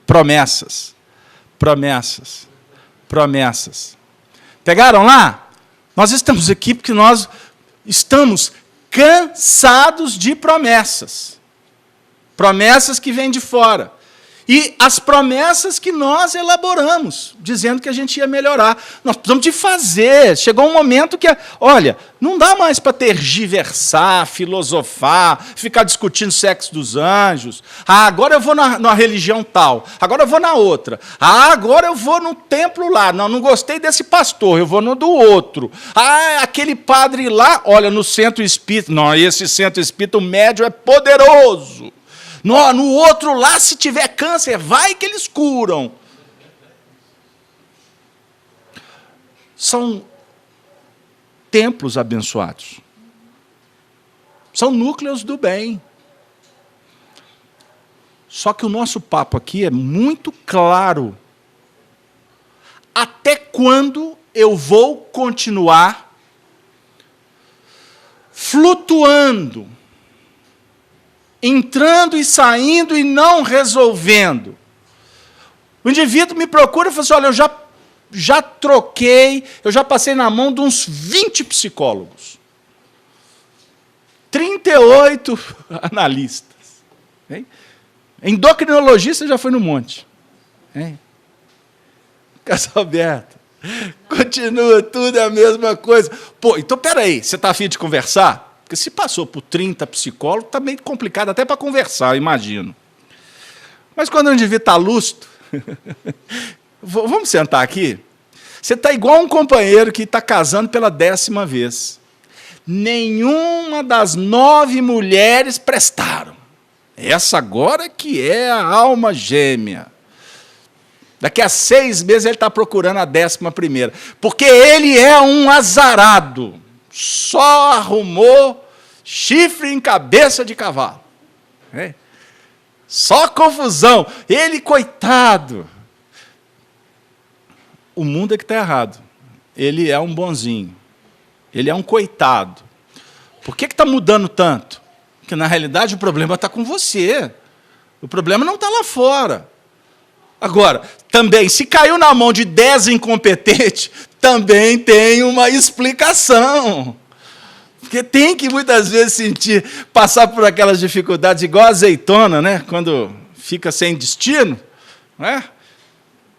Promessas, promessas, promessas. Pegaram lá? Nós estamos aqui porque nós estamos cansados de promessas. Promessas que vêm de fora. E as promessas que nós elaboramos, dizendo que a gente ia melhorar. Nós precisamos de fazer. Chegou um momento que, olha, não dá mais para tergiversar, filosofar, ficar discutindo sexo dos anjos. Ah, agora eu vou na religião tal, agora eu vou na outra. Ah, agora eu vou no templo lá. Não gostei desse pastor, eu vou no do outro. Ah, aquele padre lá, olha, no centro espírita. Não, esse centro espírita, o médium é poderoso. No outro lá, se tiver câncer, vai que eles curam. São templos abençoados. São núcleos do bem. Só que o nosso papo aqui é muito claro. Até quando eu vou continuar flutuando, entrando e saindo e não resolvendo? O indivíduo me procura e fala assim, olha, eu já troquei, eu já passei na mão de uns 20 psicólogos. 38 analistas. Hein? Endocrinologista já foi no monte. Hein? Casalberto, continua tudo a mesma coisa. Pô, então, peraí, você está afim de conversar? Porque se passou por 30 psicólogos, está meio complicado até para conversar, eu imagino. Mas quando o indivíduo está lúcido, vamos sentar aqui? Você está igual um companheiro que está casando pela 10ª vez. Nenhuma das 9 mulheres prestaram. Essa agora que é a alma gêmea. Daqui a 6 meses ele está procurando a 11ª. Porque ele é um azarado. Só arrumou chifre em cabeça de cavalo. É. Só confusão. Ele, coitado. O mundo é que está errado. Ele é um bonzinho. Ele é um coitado. Por que está mudando tanto? Porque, na realidade, o problema está com você. O problema não está lá fora. Agora, também, se caiu na mão de 10 incompetentes, também tem uma explicação. Porque tem que, muitas vezes, passar por aquelas dificuldades, igual a azeitona, né? Quando fica sem destino, né?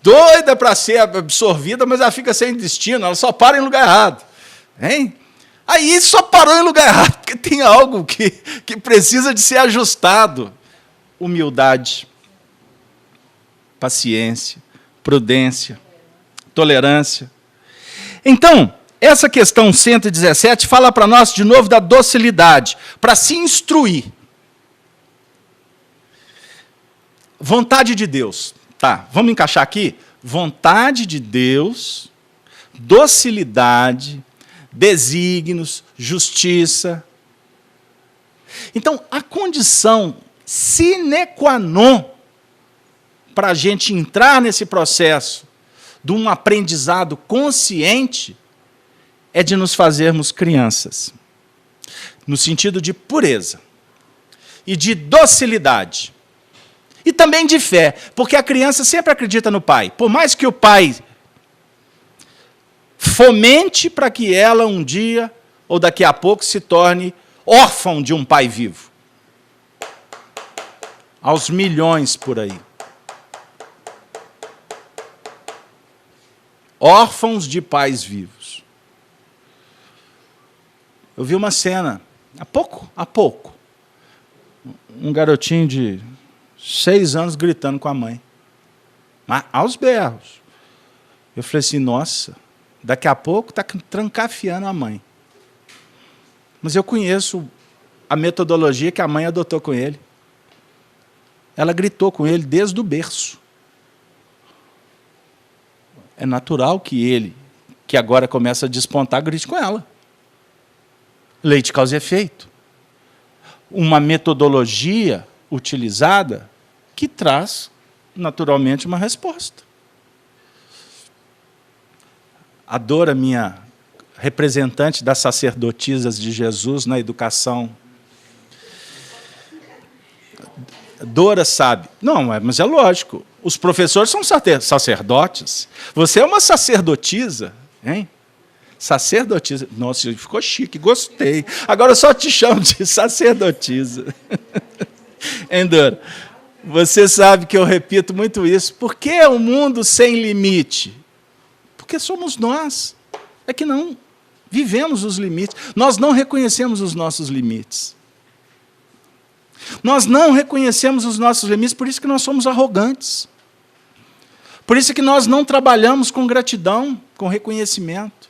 Doida para ser absorvida, mas ela fica sem destino, ela só para em lugar errado. Hein? Aí só parou em lugar errado, porque tem algo que precisa de ser ajustado. Humildade, paciência, prudência, tolerância. Então, essa questão 117 fala para nós, de novo, da docilidade, para se instruir. Vontade de Deus. Tá, vamos encaixar aqui? Vontade de Deus, docilidade, desígnios, justiça. Então, a condição sine qua non para a gente entrar nesse processo de um aprendizado consciente é de nos fazermos crianças, no sentido de pureza e de docilidade. E também de fé, porque a criança sempre acredita no pai. Por mais que o pai fomente para que ela um dia, ou daqui a pouco, se torne órfã de um pai vivo. Aos milhões por aí. órfãos de pais vivos. Eu vi uma cena, há pouco, um garotinho de 6 anos gritando com a mãe, mas aos berros. Eu falei assim, nossa, daqui a pouco está trancafiando a mãe. Mas eu conheço a metodologia que a mãe adotou com ele. Ela gritou com ele desde o berço. É natural que ele, que agora começa a despontar, grite com ela. Lei de causa e efeito. Uma metodologia utilizada que traz, naturalmente, uma resposta. A Dora, minha representante das sacerdotisas de Jesus na educação, Dora sabe. Não, mas é lógico. Os professores são sacerdotes. Você é uma sacerdotisa, hein? Sacerdotisa. Nossa, ficou chique, gostei. Agora eu só te chamo de sacerdotisa. Hein, Dora? Você sabe que eu repito muito isso. Por que o mundo sem limite? Porque somos nós. É que não vivemos os limites. Nós não reconhecemos os nossos limites. Nós não reconhecemos os nossos limites, por isso que nós somos arrogantes. Por isso que nós não trabalhamos com gratidão, com reconhecimento.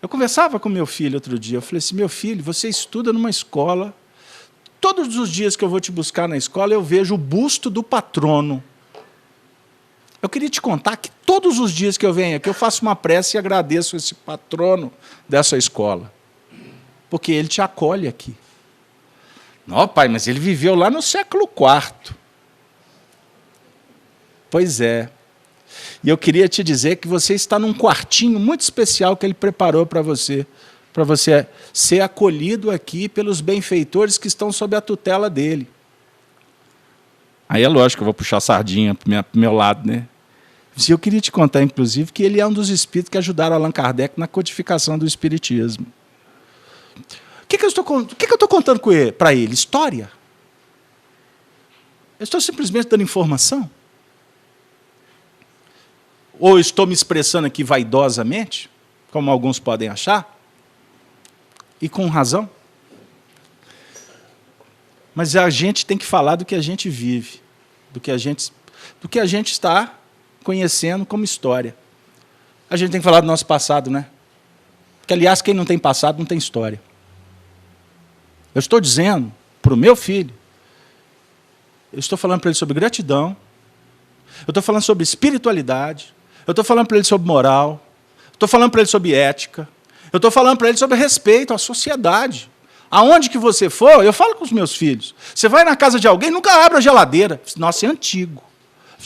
Eu conversava com meu filho outro dia, eu falei assim, meu filho, você estuda numa escola, todos os dias que eu vou te buscar na escola, eu vejo o busto do patrono. Eu queria te contar que todos os dias que eu venho aqui, eu faço uma prece e agradeço esse patrono dessa escola, porque ele te acolhe aqui. Não, pai, mas ele viveu lá no século IV. Pois é. E eu queria te dizer que você está num quartinho muito especial que ele preparou para você ser acolhido aqui pelos benfeitores que estão sob a tutela dele. Aí é lógico que eu vou puxar a sardinha para o meu lado, né? Eu queria te contar, inclusive, que ele é um dos espíritos que ajudaram Allan Kardec na codificação do espiritismo. O que eu estou contando para ele? História? Eu estou simplesmente dando informação? Ou estou me expressando aqui vaidosamente, como alguns podem achar? E com razão? Mas a gente tem que falar do que a gente vive, do que a gente está conhecendo como história. A gente tem que falar do nosso passado, né? Porque, aliás, quem não tem passado não tem história. Eu estou dizendo para o meu filho, eu estou falando para ele sobre gratidão, eu estou falando sobre espiritualidade, eu estou falando para ele sobre moral, eu estou falando para ele sobre ética, eu estou falando para ele sobre respeito à sociedade. Aonde que você for, eu falo com os meus filhos, você vai na casa de alguém, nunca abre a geladeira. Nossa, é antigo.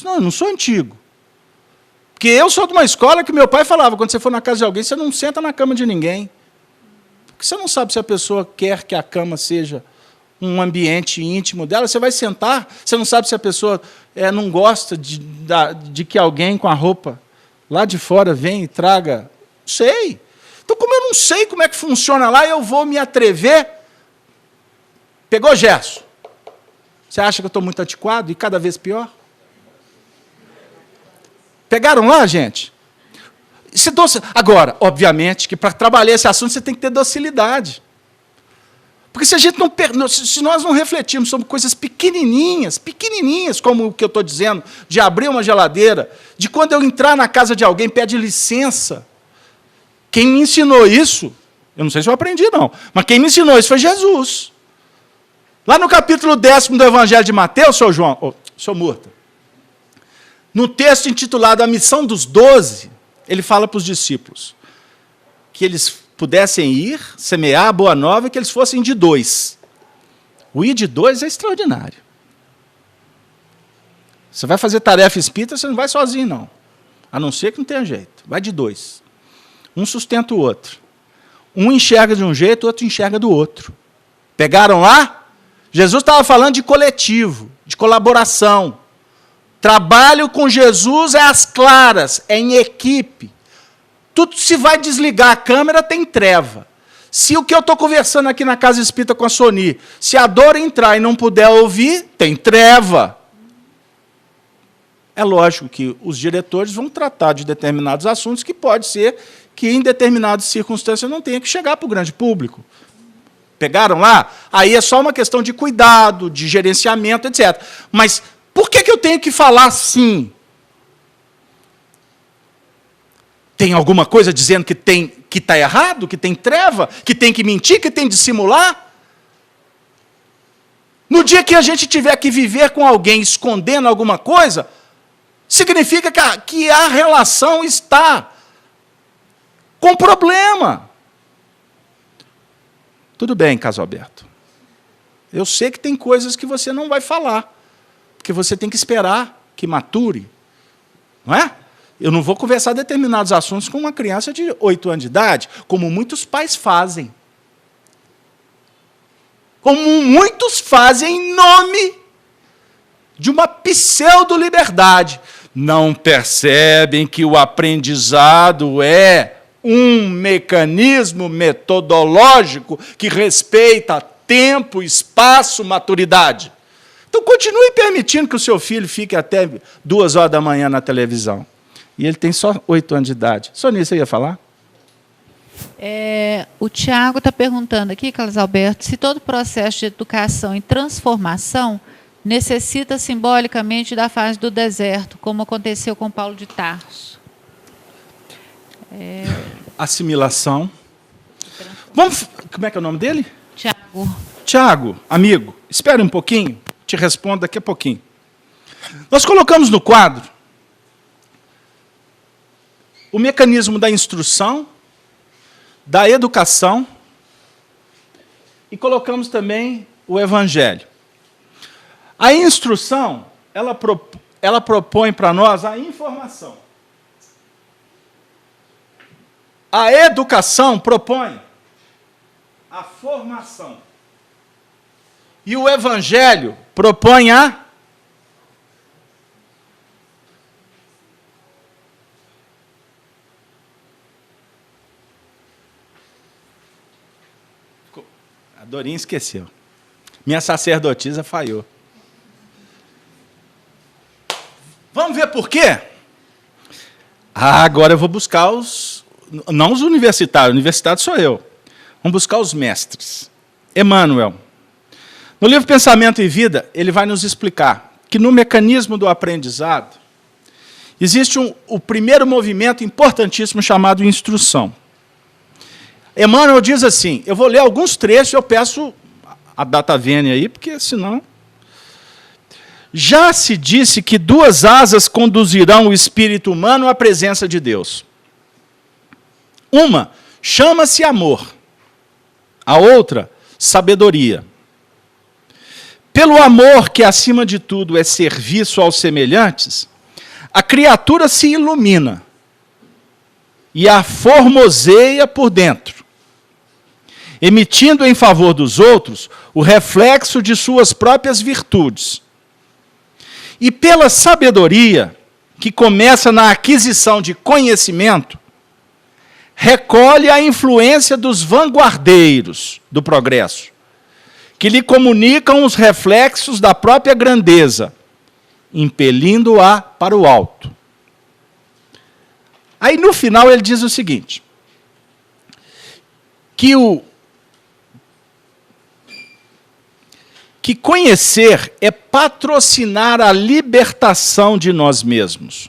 Não, eu não sou antigo. Porque eu sou de uma escola que meu pai falava, quando você for na casa de alguém, você não senta na cama de ninguém. Porque você não sabe se a pessoa quer que a cama seja um ambiente íntimo dela, você vai sentar, você não sabe se a pessoa não gosta de que alguém com a roupa lá de fora venha e traga. Não sei. Então, como eu não sei como é que funciona lá, eu vou me atrever. Pegou gesso? Você acha que eu estou muito antiquado e cada vez pior? Pegaram lá, gente? Agora, obviamente, que para trabalhar esse assunto você tem que ter docilidade. Porque se nós não refletirmos sobre coisas pequenininhas, como o que eu estou dizendo, de abrir uma geladeira, de quando eu entrar na casa de alguém, pede licença. Quem me ensinou isso, eu não sei se eu aprendi, não, mas quem me ensinou isso foi Jesus. Lá no capítulo 10º do Evangelho de Mateus, senhor Murta, no texto intitulado A Missão dos 12, ele fala para os discípulos que eles pudessem ir, semear a boa nova e que eles fossem de 2. O ir de 2 é extraordinário. Você vai fazer tarefa espírita, você não vai sozinho, não. A não ser que não tenha jeito. Vai de 2. Um sustenta o outro. Um enxerga de um jeito, o outro enxerga do outro. Pegaram lá? Jesus estava falando de coletivo, de colaboração. Trabalho com Jesus é às claras, é em equipe. Tudo se vai desligar a câmera, tem treva. Se o que eu estou conversando aqui na Casa Espírita com a Soni, se a Dora entrar e não puder ouvir, tem treva. É lógico que os diretores vão tratar de determinados assuntos que pode ser que, em determinadas circunstâncias, não tenha que chegar para o grande público. Pegaram lá? Aí é só uma questão de cuidado, de gerenciamento, etc. Mas por que eu tenho que falar assim? Tem alguma coisa dizendo que está errado, que tem treva, que tem que mentir, que tem que dissimular? No dia que a gente tiver que viver com alguém escondendo alguma coisa, significa que a relação está com problema. Tudo bem, Casalberto. Eu sei que tem coisas que você não vai falar, porque você tem que esperar que mature. Não é? Eu não vou conversar determinados assuntos com uma criança de 8 anos de idade, como muitos pais fazem. Como muitos fazem em nome de uma pseudo-liberdade. Não percebem que o aprendizado é um mecanismo metodológico que respeita tempo, espaço, maturidade. Então, continue permitindo que o seu filho fique até 2 horas da manhã na televisão. E ele tem só 8 anos de idade. Sonia, você ia falar? O Tiago está perguntando aqui, Carlos Alberto, se todo processo de educação e transformação necessita simbolicamente da fase do deserto, como aconteceu com Paulo de Tarso. Assimilação. Como é que é o nome dele? Tiago. Tiago, amigo, espere um pouquinho, te respondo daqui a pouquinho. Nós colocamos no quadro o mecanismo da instrução, da educação, e colocamos também o evangelho. A instrução, ela propõe para nós a informação. A educação propõe a formação. E o evangelho propõe a Dorinha esqueceu. Minha sacerdotisa falhou. Vamos ver por quê? Agora eu vou buscar não os universitários, universitário sou eu. Vamos buscar os mestres. Emmanuel. No livro Pensamento e Vida, ele vai nos explicar que no mecanismo do aprendizado existe o primeiro movimento importantíssimo chamado instrução. Emmanuel diz assim, eu vou ler alguns trechos, eu peço a data vênia aí, porque senão... Já se disse que 2 asas conduzirão o espírito humano à presença de Deus. Uma chama-se amor, a outra, sabedoria. Pelo amor, que acima de tudo é serviço aos semelhantes, a criatura se ilumina e a formoseia por dentro, emitindo em favor dos outros o reflexo de suas próprias virtudes. E pela sabedoria, que começa na aquisição de conhecimento, recolhe a influência dos vanguardeiros do progresso, que lhe comunicam os reflexos da própria grandeza, impelindo-a para o alto. Aí, no final, ele diz o seguinte, que conhecer é patrocinar a libertação de nós mesmos,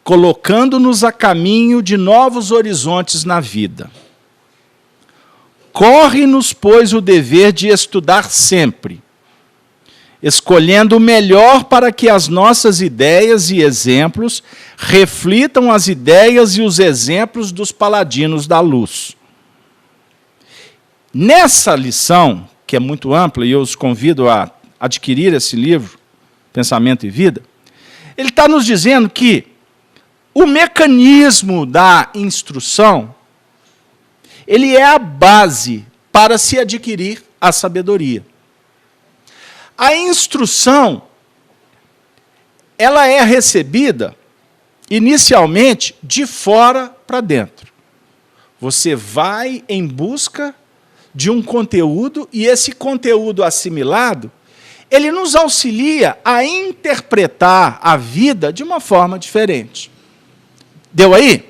colocando-nos a caminho de novos horizontes na vida. Corre-nos, pois, o dever de estudar sempre, escolhendo o melhor para que as nossas ideias e exemplos reflitam as ideias e os exemplos dos paladinos da luz. Nessa lição, que é muito ampla, e eu os convido a adquirir esse livro, Pensamento e Vida, ele está nos dizendo que o mecanismo da instrução, ele é a base para se adquirir a sabedoria. A instrução, ela é recebida, inicialmente, de fora para dentro. Você vai em busca de um conteúdo, e esse conteúdo assimilado, ele nos auxilia a interpretar a vida de uma forma diferente. Deu aí?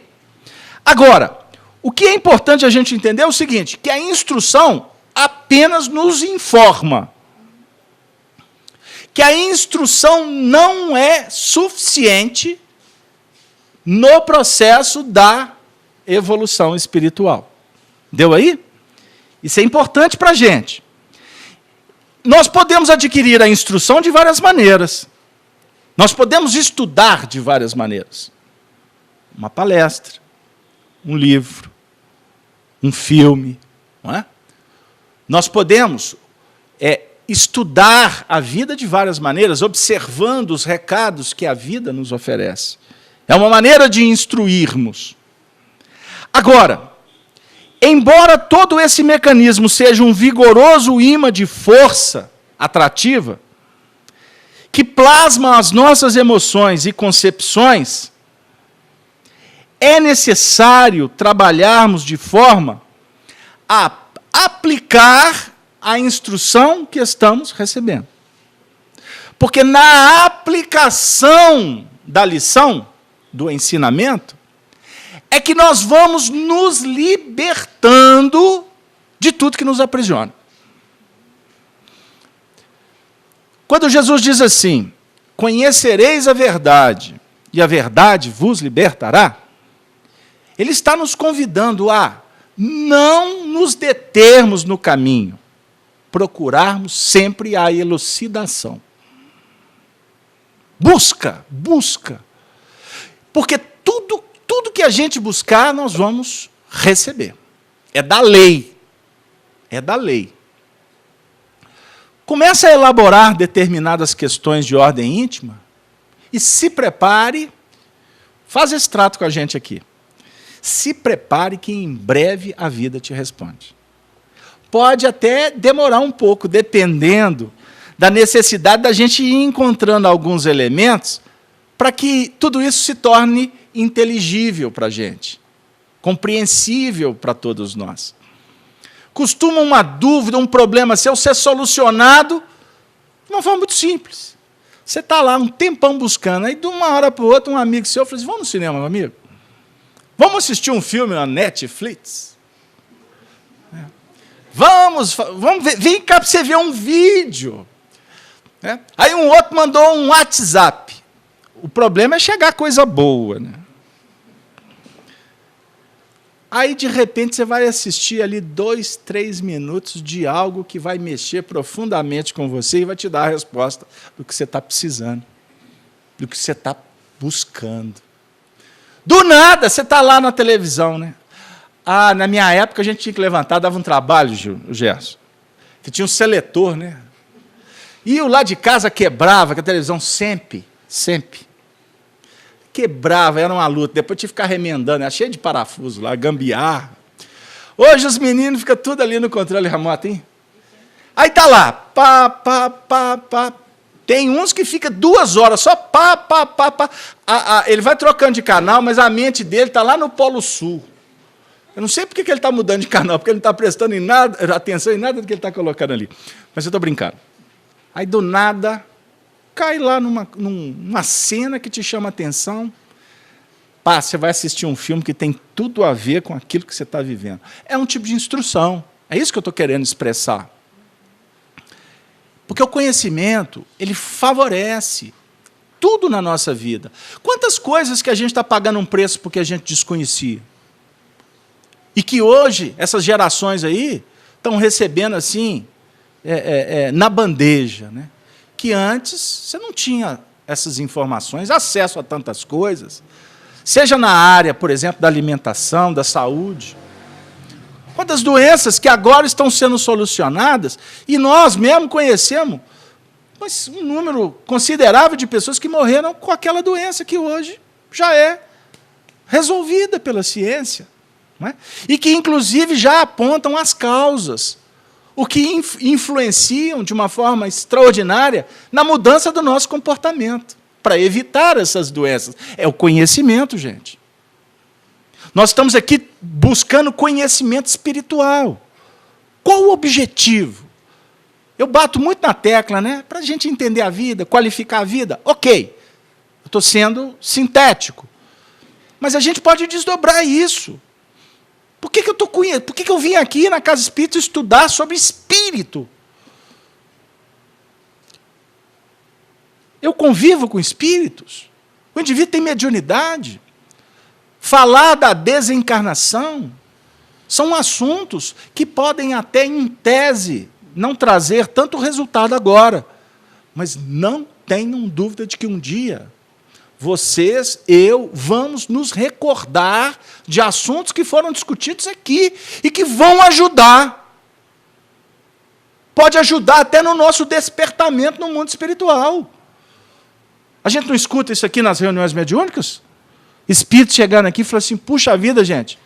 Agora, o que é importante a gente entender é o seguinte, que a instrução apenas nos informa. Que a instrução não é suficiente no processo da evolução espiritual. Deu aí? Isso é importante para a gente. Nós podemos adquirir a instrução de várias maneiras. Nós podemos estudar de várias maneiras. Uma palestra, um livro, um filme. Não é? Nós podemos estudar a vida de várias maneiras, observando os recados que a vida nos oferece. É uma maneira de instruirmos. Agora, embora todo esse mecanismo seja um vigoroso imã de força atrativa, que plasma as nossas emoções e concepções, é necessário trabalharmos de forma a aplicar a instrução que estamos recebendo. Porque na aplicação da lição, do ensinamento, é que nós vamos nos libertando de tudo que nos aprisiona. Quando Jesus diz assim, conhecereis a verdade, e a verdade vos libertará, ele está nos convidando a não nos determos no caminho, procurarmos sempre a elucidação. Busca. Porque tudo que a gente buscar, nós vamos receber. É da lei. É da lei. Comece a elaborar determinadas questões de ordem íntima e se prepare, faz esse trato com a gente aqui. Se prepare que em breve a vida te responde. Pode até demorar um pouco, dependendo da necessidade da gente ir encontrando alguns elementos para que tudo isso se torne inteligível para a gente, compreensível para todos nós. Costuma uma dúvida, um problema seu ser solucionado de uma forma muito simples. Você está lá um tempão buscando, aí de uma hora para outra um amigo seu fala assim, vamos no cinema, meu amigo? Vamos assistir um filme na Netflix? Vamos ver, vem cá para você ver um vídeo. Aí um outro mandou um WhatsApp. O problema é chegar coisa boa. Né? Aí, de repente, você vai assistir ali 2, 3 minutos de algo que vai mexer profundamente com você e vai te dar a resposta do que você está precisando, do que você está buscando. Do nada, você está lá na televisão. Né? Ah, na minha época, a gente tinha que levantar, dava um trabalho, Gerson. Você tinha um seletor, né? E o lá de casa quebrava, que a televisão sempre. Quebrava, era uma luta. Depois tinha que ficar remendando, era cheio de parafuso lá, gambiarra. Hoje os meninos ficam tudo ali no controle remoto, hein? Aí tá lá, pá. Tem uns que fica 2 horas, só pá. Ele vai trocando de canal, mas a mente dele está lá no Polo Sul. Eu não sei porque que ele está mudando de canal, porque ele não está prestando atenção em nada do que ele está colocando ali. Mas eu estou brincando. Aí, do nada, cai lá numa cena que te chama a atenção. Pá, você vai assistir um filme que tem tudo a ver com aquilo que você está vivendo. É um tipo de instrução. É isso que eu estou querendo expressar. Porque o conhecimento, ele favorece tudo na nossa vida. Quantas coisas que a gente está pagando um preço porque a gente desconhecia? E que hoje, essas gerações aí, estão recebendo assim, na bandeja. Né? Que antes, você não tinha essas informações, acesso a tantas coisas. Seja na área, por exemplo, da alimentação, da saúde. Quantas doenças que agora estão sendo solucionadas, e nós mesmo conhecemos um número considerável de pessoas que morreram com aquela doença que hoje já é resolvida pela ciência. Não é? E que, inclusive, já apontam as causas, o que influenciam de uma forma extraordinária na mudança do nosso comportamento, para evitar essas doenças. É o conhecimento, gente. Nós estamos aqui buscando conhecimento espiritual. Qual o objetivo? Eu bato muito na tecla, né? Para a gente entender a vida, qualificar a vida. Ok, eu estou sendo sintético. Mas a gente pode desdobrar isso. Por que eu vim aqui na Casa Espírita estudar sobre espírito? Eu convivo com espíritos. O indivíduo tem mediunidade. Falar da desencarnação são assuntos que podem até, em tese, não trazer tanto resultado agora. Mas não tenham dúvida de que um dia vocês, eu, vamos nos recordar de assuntos que foram discutidos aqui e que vão ajudar. Pode ajudar até no nosso despertamento no mundo espiritual. A gente não escuta isso aqui nas reuniões mediúnicas? Espírito chegando aqui e falando assim, puxa vida, gente,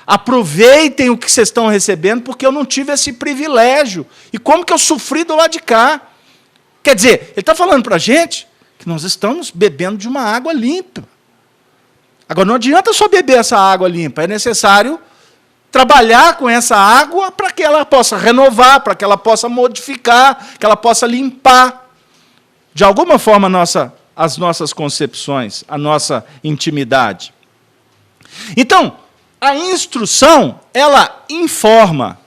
aproveitem o que vocês estão recebendo, porque eu não tive esse privilégio. E como que eu sofri do lado de cá? Quer dizer, ele está falando para a gente que nós estamos bebendo de uma água limpa. Agora, não adianta só beber essa água limpa, é necessário trabalhar com essa água para que ela possa renovar, para que ela possa modificar, que ela possa limpar, de alguma forma, as nossas concepções, a nossa intimidade. Então, a instrução, ela informa.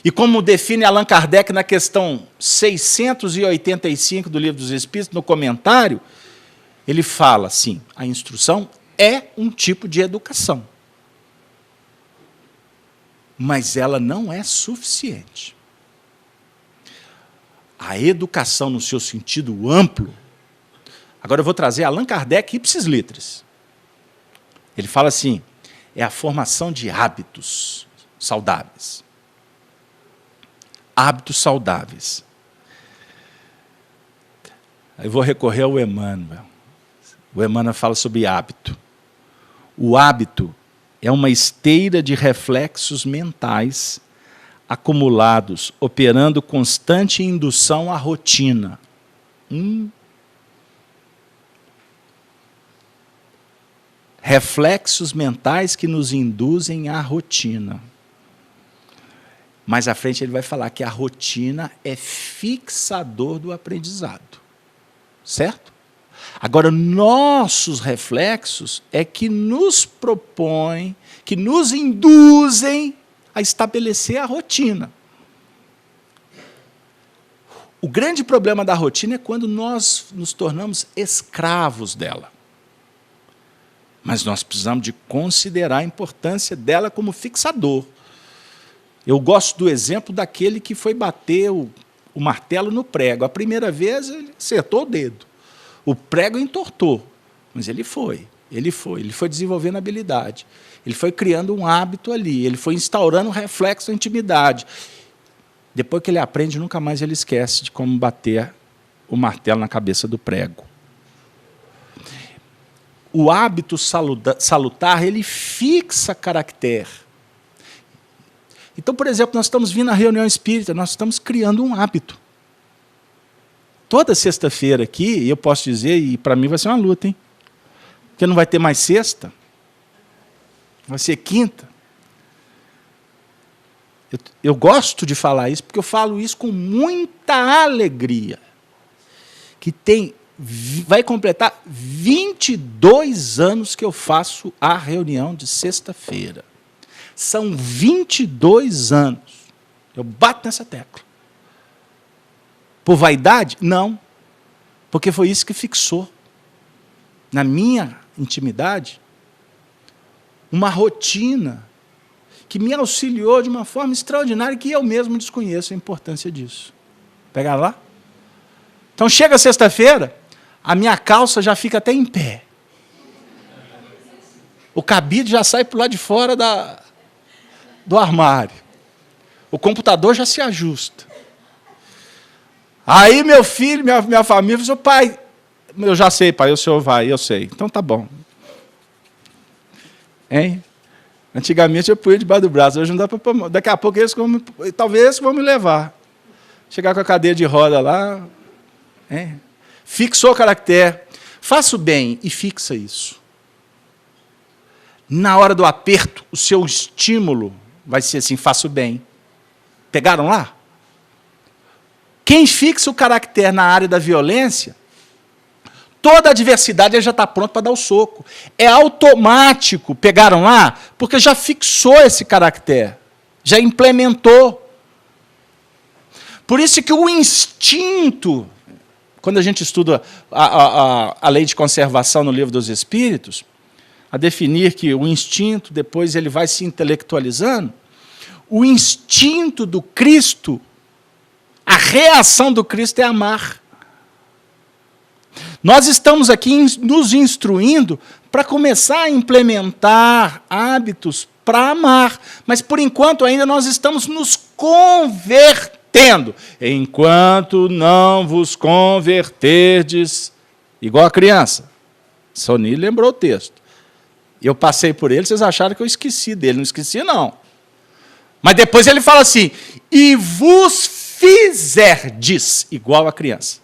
E como define Allan Kardec na questão 685 do Livro dos Espíritos, no comentário, ele fala assim, a instrução é um tipo de educação. Mas ela não é suficiente. A educação, no seu sentido amplo, agora eu vou trazer Allan Kardec ipsis litteris. Ele fala assim, é a formação de hábitos saudáveis. Hábitos saudáveis. Aí eu vou recorrer ao Emmanuel. O Emmanuel fala sobre hábito. O hábito é uma esteira de reflexos mentais acumulados, operando constante indução à rotina. Reflexos mentais que nos induzem à rotina. Mais à frente ele vai falar que a rotina é fixador do aprendizado. Certo? Agora, nossos reflexos é que nos propõem, que nos induzem a estabelecer a rotina. O grande problema da rotina é quando nós nos tornamos escravos dela. Mas nós precisamos de considerar a importância dela como fixador. Eu gosto do exemplo daquele que foi bater o martelo no prego. A primeira vez ele acertou o dedo. O prego entortou, mas ele foi desenvolvendo habilidade. Ele foi criando um hábito ali, ele foi instaurando um reflexo da intimidade. Depois que ele aprende, nunca mais ele esquece de como bater o martelo na cabeça do prego. O hábito salutar, ele fixa caractere. Então, por exemplo, nós estamos vindo à reunião espírita, nós estamos criando um hábito. Toda sexta-feira aqui, eu posso dizer, e para mim vai ser uma luta, hein? Porque não vai ter mais sexta, vai ser quinta. Eu gosto de falar isso, porque eu falo isso com muita alegria. Que vai completar 22 anos que eu faço a reunião de sexta-feira. São 22 anos. Eu bato nessa tecla. Por vaidade? Não. Porque foi isso que fixou, na minha intimidade, uma rotina que me auxiliou de uma forma extraordinária que eu mesmo desconheço a importância disso. Pegar lá? Então, chega sexta-feira, a minha calça já fica até em pé. O cabide já sai para o lado de fora do armário. O computador já se ajusta. Aí meu filho, minha família, falou, pai, eu já sei, pai, o senhor vai, eu sei. Então tá bom. Hein? Antigamente eu punha debaixo do braço, hoje não dá para. Daqui a pouco talvez vão me levar. Chegar com a cadeira de roda lá. Hein? Fixou o caractere. Faça o bem e fixa isso. Na hora do aperto, o seu estímulo vai ser assim, faça o bem. Pegaram lá? Quem fixa o caractere na área da violência, toda adversidade ele já está pronto para dar o soco. É automático, pegaram lá, porque já fixou esse caractere, já implementou. Por isso que o instinto, quando a gente estuda a lei de conservação no Livro dos Espíritos, a definir que o instinto, depois ele vai se intelectualizando, o instinto do Cristo, a reação do Cristo é amar. Nós estamos aqui nos instruindo para começar a implementar hábitos para amar, mas por enquanto ainda nós estamos nos convertendo. Enquanto não vos converterdes, igual a criança. Sony lembrou o texto. Eu passei por ele, vocês acharam que eu esqueci dele. Não esqueci, não. Mas depois ele fala assim, e vos fizerdes, igual a criança.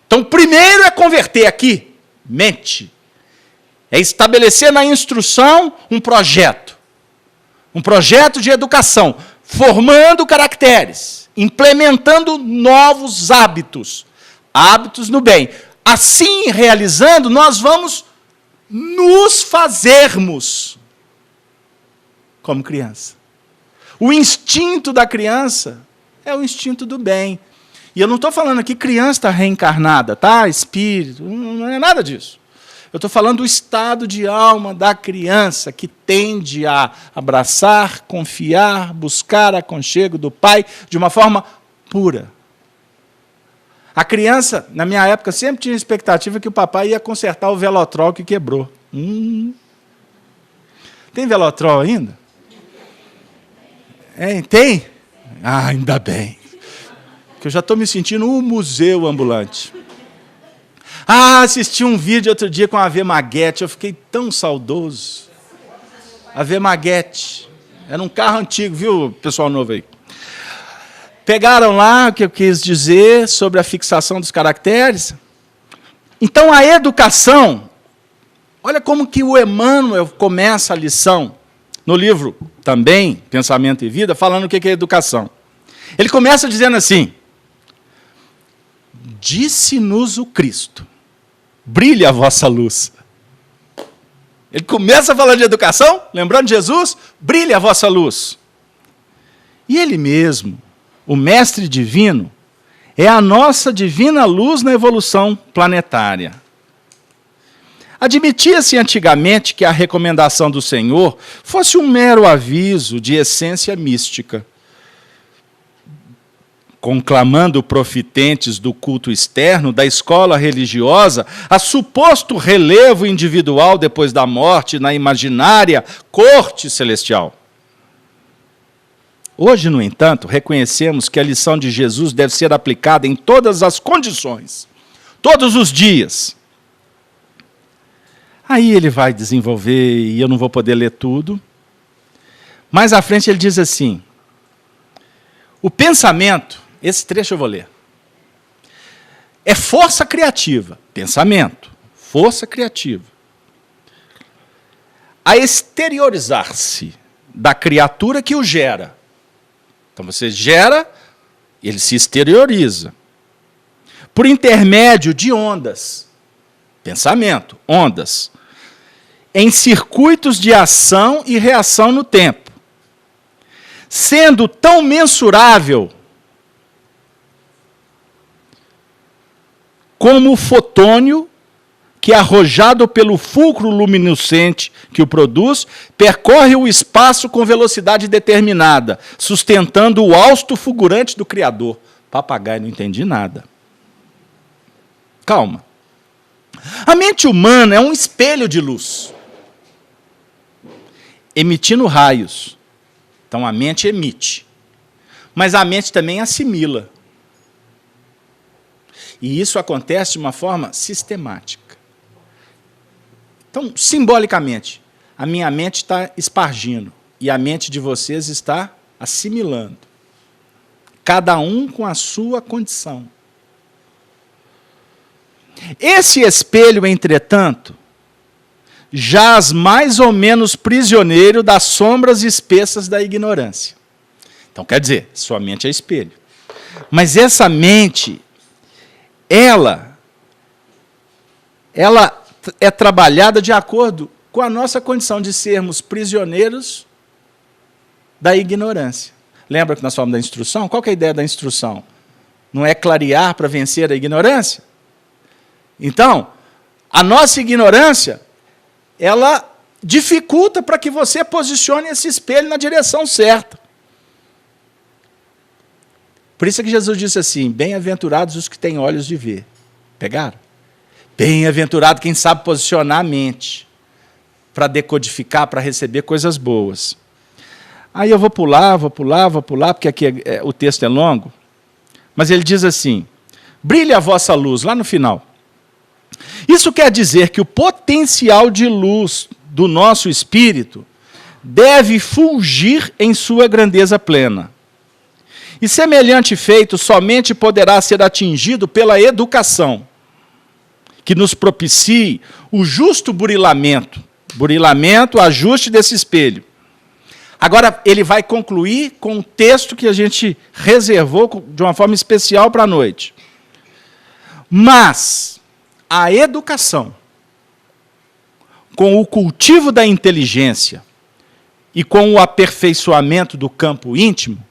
Então, primeiro é converter aqui, mente. É estabelecer na instrução um projeto de educação, formando caracteres, implementando novos hábitos no bem. Assim, realizando, nós vamos nos fazermos como criança. O instinto da criança é o instinto do bem. E eu não estou falando aqui criança está reencarnada, tá? Espírito, não é nada disso. Eu estou falando do estado de alma da criança que tende a abraçar, confiar, buscar aconchego do pai de uma forma pura. A criança, na minha época, sempre tinha a expectativa que o papai ia consertar o velotrol que quebrou. Tem velotrol ainda? Tem? Ah, ainda bem. Porque eu já estou me sentindo um museu ambulante. Assisti um vídeo outro dia com a Ave Maguete, eu fiquei tão saudoso. Ave Maguete. Era um carro antigo, viu, pessoal novo aí? Pegaram lá o que eu quis dizer sobre a fixação dos caracteres. Então, a educação, olha como que o Emmanuel começa a lição, no livro também, Pensamento e Vida, falando o que é educação. Ele começa dizendo assim, disse-nos o Cristo, brilhe a vossa luz. Ele começa falando de educação, lembrando de Jesus, brilhe a vossa luz. E ele mesmo, o Mestre Divino, é a nossa divina luz na evolução planetária. Admitia-se antigamente que a recomendação do Senhor fosse um mero aviso de essência mística, conclamando profitentes do culto externo, da escola religiosa, a suposto relevo individual depois da morte na imaginária corte celestial. Hoje, no entanto, reconhecemos que a lição de Jesus deve ser aplicada em todas as condições, todos os dias. Aí ele vai desenvolver, e eu não vou poder ler tudo. Mais à frente ele diz assim, o pensamento, esse trecho eu vou ler, é força criativa, pensamento, força criativa, a exteriorizar-se da criatura que o gera. Então você gera, ele se exterioriza, por intermédio de ondas, pensamento, ondas, em circuitos de ação e reação no tempo, sendo tão mensurável como o fotônio que, arrojado pelo fulcro luminescente que o produz, percorre o espaço com velocidade determinada, sustentando o hausto fulgurante do Criador. Papagaio, não entendi nada. Calma. A mente humana é um espelho de luz, emitindo raios. Então a mente emite, mas a mente também assimila. E isso acontece de uma forma sistemática. Então, simbolicamente, a minha mente está espargindo e a mente de vocês está assimilando. Cada um com a sua condição. Esse espelho, entretanto, jaz mais ou menos prisioneiro das sombras espessas da ignorância. Então, quer dizer, sua mente é espelho. Mas essa mente, ela é trabalhada de acordo com a nossa condição de sermos prisioneiros da ignorância. Lembra que nós falamos da instrução? Qual que é a ideia da instrução? Não é clarear para vencer a ignorância? Então, a nossa ignorância, ela dificulta para que você posicione esse espelho na direção certa. Por isso é que Jesus disse assim, bem-aventurados os que têm olhos de ver. Pegaram? Bem-aventurado quem sabe posicionar a mente para decodificar, para receber coisas boas. Aí eu vou pular, porque aqui o texto é longo. Mas ele diz assim, brilhe a vossa luz, lá no final. Isso quer dizer que o potencial de luz do nosso espírito deve fulgir em sua grandeza plena. E semelhante feito somente poderá ser atingido pela educação, que nos propicie o justo burilamento, ajuste desse espelho. Agora, ele vai concluir com um texto que a gente reservou de uma forma especial para a noite. Mas a educação, com o cultivo da inteligência e com o aperfeiçoamento do campo íntimo,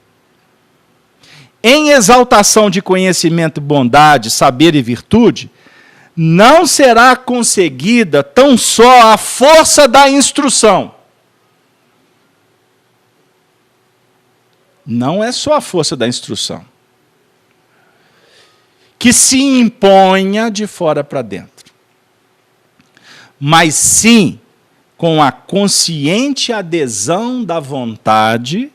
em exaltação de conhecimento, bondade, saber e virtude, não será conseguida tão só a força da instrução. Não é só a força da instrução que se imponha de fora para dentro, mas sim com a consciente adesão da vontade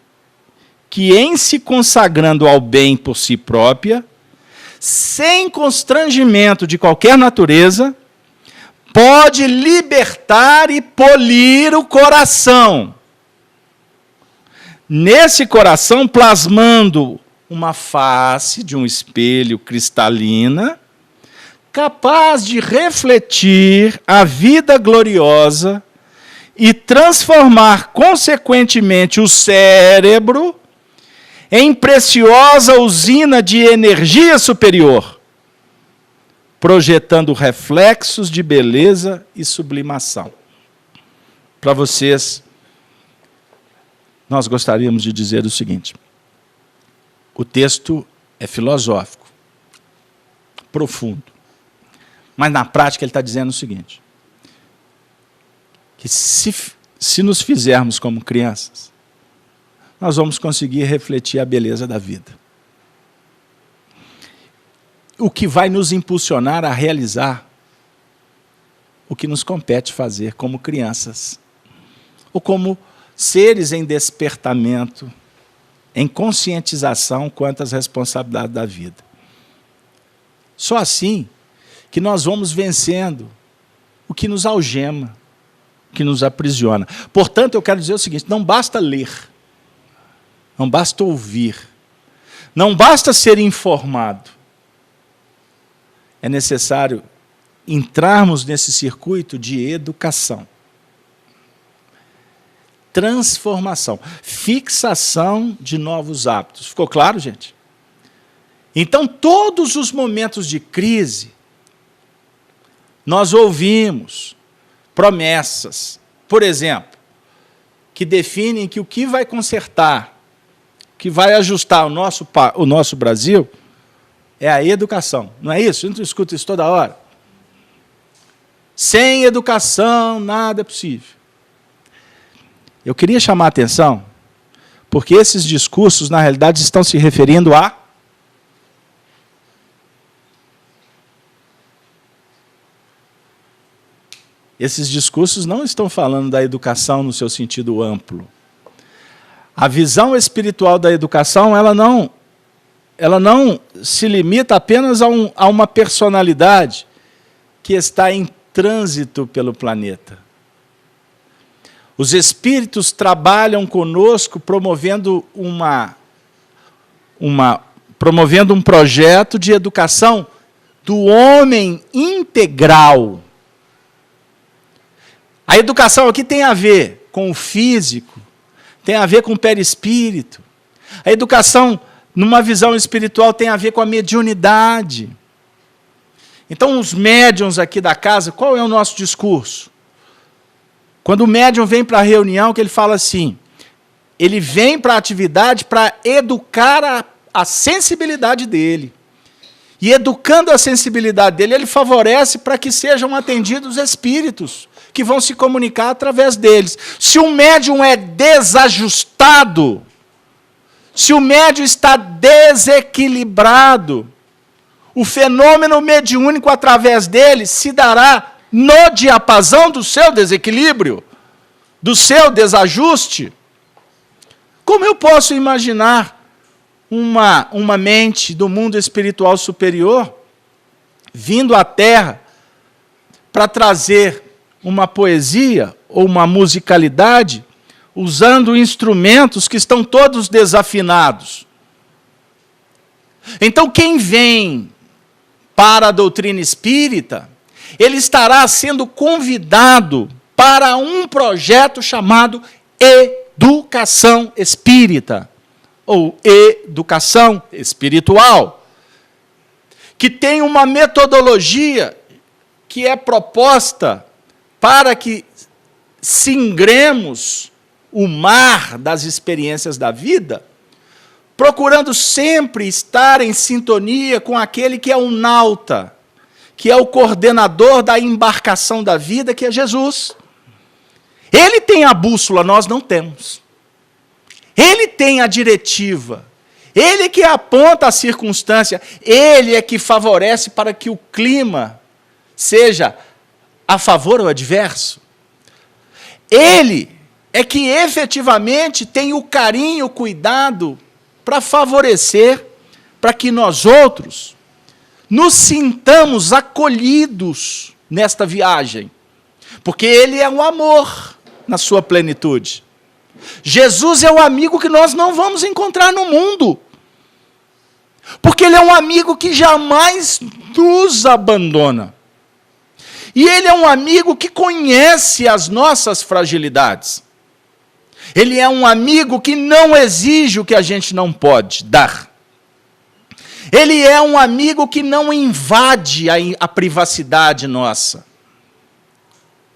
que, em se consagrando ao bem por si própria, sem constrangimento de qualquer natureza, pode libertar e polir o coração. Nesse coração, plasmando uma face de um espelho cristalina, capaz de refletir a vida gloriosa e transformar, consequentemente, o cérebro em preciosa usina de energia superior, projetando reflexos de beleza e sublimação. Para vocês, nós gostaríamos de dizer o seguinte: o texto é filosófico, profundo, mas na prática ele está dizendo o seguinte, que se nos fizermos como crianças, nós vamos conseguir refletir a beleza da vida. O que vai nos impulsionar a realizar o que nos compete fazer como crianças, ou como seres em despertamento, em conscientização quanto às responsabilidades da vida. Só assim que nós vamos vencendo o que nos algema, o que nos aprisiona. Portanto, eu quero dizer o seguinte, não basta ler, não basta ouvir, não basta ser informado. É necessário entrarmos nesse circuito de educação, transformação, fixação de novos hábitos. Ficou claro, gente? Então, todos os momentos de crise, nós ouvimos promessas, por exemplo, que definem que o que vai consertar, que vai ajustar o nosso Brasil, é a educação. Não é isso? A gente escuta isso toda hora. Sem educação, nada é possível. Eu queria chamar a atenção, porque esses discursos, na realidade, estão se referindo a esses discursos não estão falando da educação no seu sentido amplo. A visão espiritual da educação, ela não se limita apenas a uma personalidade que está em trânsito pelo planeta. Os espíritos trabalham conosco promovendo um projeto de educação do homem integral. A educação aqui tem a ver com o físico, tem a ver com o perispírito. A educação numa visão espiritual, tem a ver com a mediunidade. Então, os médiuns aqui da casa, qual é o nosso discurso? Quando o médium vem para a reunião, que ele fala assim, ele vem para a atividade para educar a sensibilidade dele. E educando a sensibilidade dele, ele favorece para que sejam atendidos os espíritos, que vão se comunicar através deles. Se o médium é desajustado, se o médium está desequilibrado, o fenômeno mediúnico através dele se dará no diapasão do seu desequilíbrio, do seu desajuste. Como eu posso imaginar uma mente do mundo espiritual superior vindo à Terra para trazer uma poesia ou uma musicalidade usando instrumentos que estão todos desafinados? Então, quem vem para a doutrina espírita, ele estará sendo convidado para um projeto chamado Educação Espírita, ou Educação Espiritual, que tem uma metodologia que é proposta para que singremos o mar das experiências da vida, procurando sempre estar em sintonia com aquele que é o nauta, que é o coordenador da embarcação da vida, que é Jesus. Ele tem a bússola, nós não temos. Ele tem a diretiva. Ele que aponta a circunstância. Ele é que favorece para que o clima seja a favor ou adverso. Ele é que efetivamente tem o carinho, o cuidado para favorecer, para que nós outros nos sintamos acolhidos nesta viagem. Porque ele é o amor na sua plenitude. Jesus é o amigo que nós não vamos encontrar no mundo. Porque ele é um amigo que jamais nos abandona. E ele é um amigo que conhece as nossas fragilidades. Ele é um amigo que não exige o que a gente não pode dar. Ele é um amigo que não invade a privacidade nossa.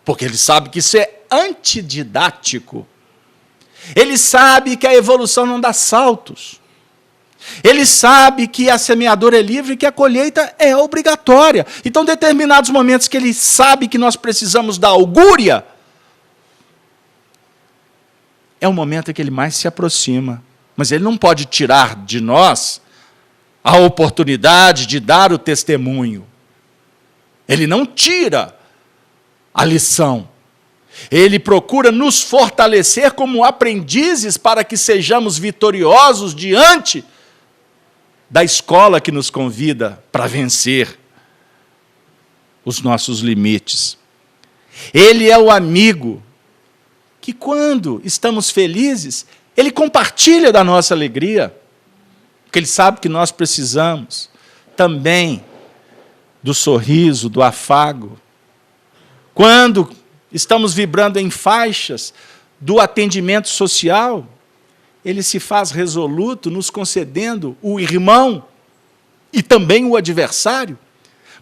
Porque ele sabe que isso é antididático. Ele sabe que a evolução não dá saltos. Ele sabe que a semeadura é livre e que a colheita é obrigatória. Então, em determinados momentos que ele sabe que nós precisamos da augúria, é o momento em que ele mais se aproxima. Mas ele não pode tirar de nós a oportunidade de dar o testemunho. Ele não tira a lição. Ele procura nos fortalecer como aprendizes para que sejamos vitoriosos diante da escola que nos convida para vencer os nossos limites. Ele é o amigo que, quando estamos felizes, ele compartilha da nossa alegria, porque ele sabe que nós precisamos também do sorriso, do afago. Quando estamos vibrando em faixas do atendimento social, ele se faz resoluto, nos concedendo o irmão e também o adversário,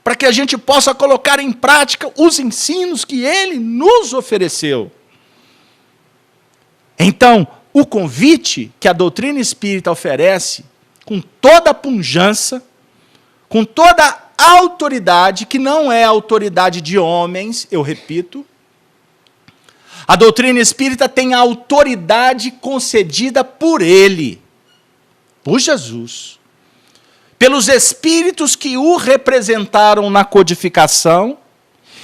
para que a gente possa colocar em prática os ensinos que ele nos ofereceu. Então, o convite que a doutrina espírita oferece, com toda a pujança, com toda a autoridade, que não é autoridade de homens, eu repito, a doutrina espírita tem a autoridade concedida por ele, por Jesus, pelos espíritos que o representaram na codificação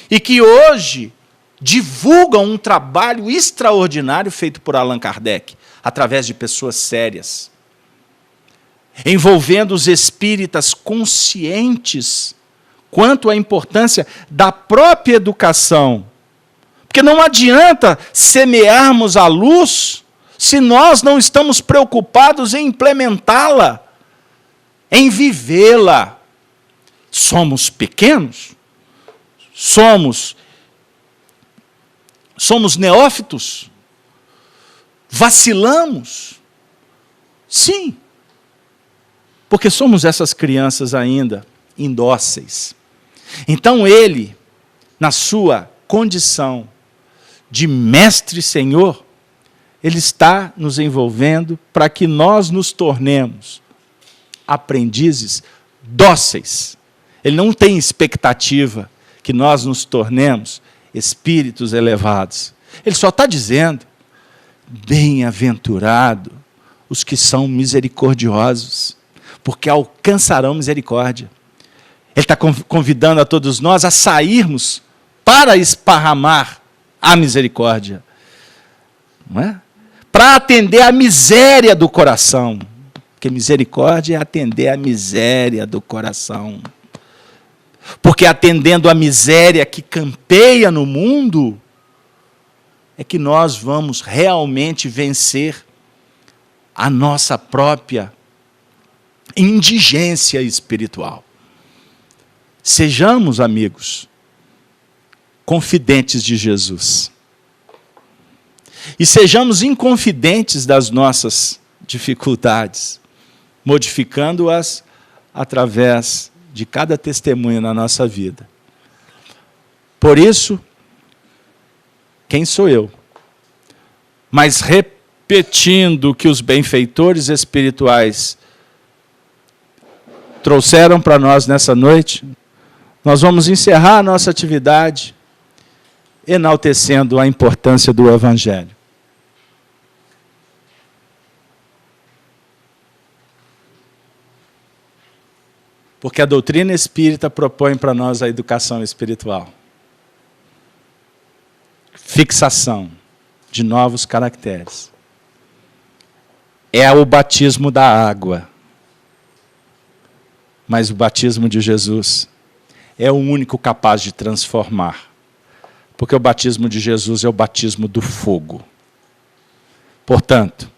e que hoje divulgam um trabalho extraordinário feito por Allan Kardec, através de pessoas sérias, envolvendo os espíritas conscientes quanto à importância da própria educação. Porque não adianta semearmos a luz se nós não estamos preocupados em implementá-la, em vivê-la. Somos pequenos? Somos neófitos? Vacilamos? Sim. Porque somos essas crianças ainda indóceis. Então ele, na sua condição de mestre Senhor, ele está nos envolvendo para que nós nos tornemos aprendizes dóceis. Ele não tem expectativa que nós nos tornemos espíritos elevados. Ele só está dizendo, bem-aventurado os que são misericordiosos, porque alcançarão misericórdia. Ele está convidando a todos nós a sairmos para esparramar a misericórdia. Não é? Para atender a miséria do coração. Porque misericórdia é atender a miséria do coração. Porque atendendo a miséria que campeia no mundo, é que nós vamos realmente vencer a nossa própria indigência espiritual. Sejamos, amigos, confidentes de Jesus. E sejamos inconfidentes das nossas dificuldades, modificando-as através de cada testemunho na nossa vida. Por isso, quem sou eu? Mas repetindo o que os benfeitores espirituais trouxeram para nós nessa noite, nós vamos encerrar a nossa atividade enaltecendo a importância do Evangelho. Porque a doutrina espírita propõe para nós a educação espiritual. Fixação de novos caracteres. É o batismo da água. Mas o batismo de Jesus é o único capaz de transformar. Porque o batismo de Jesus é o batismo do fogo. Portanto,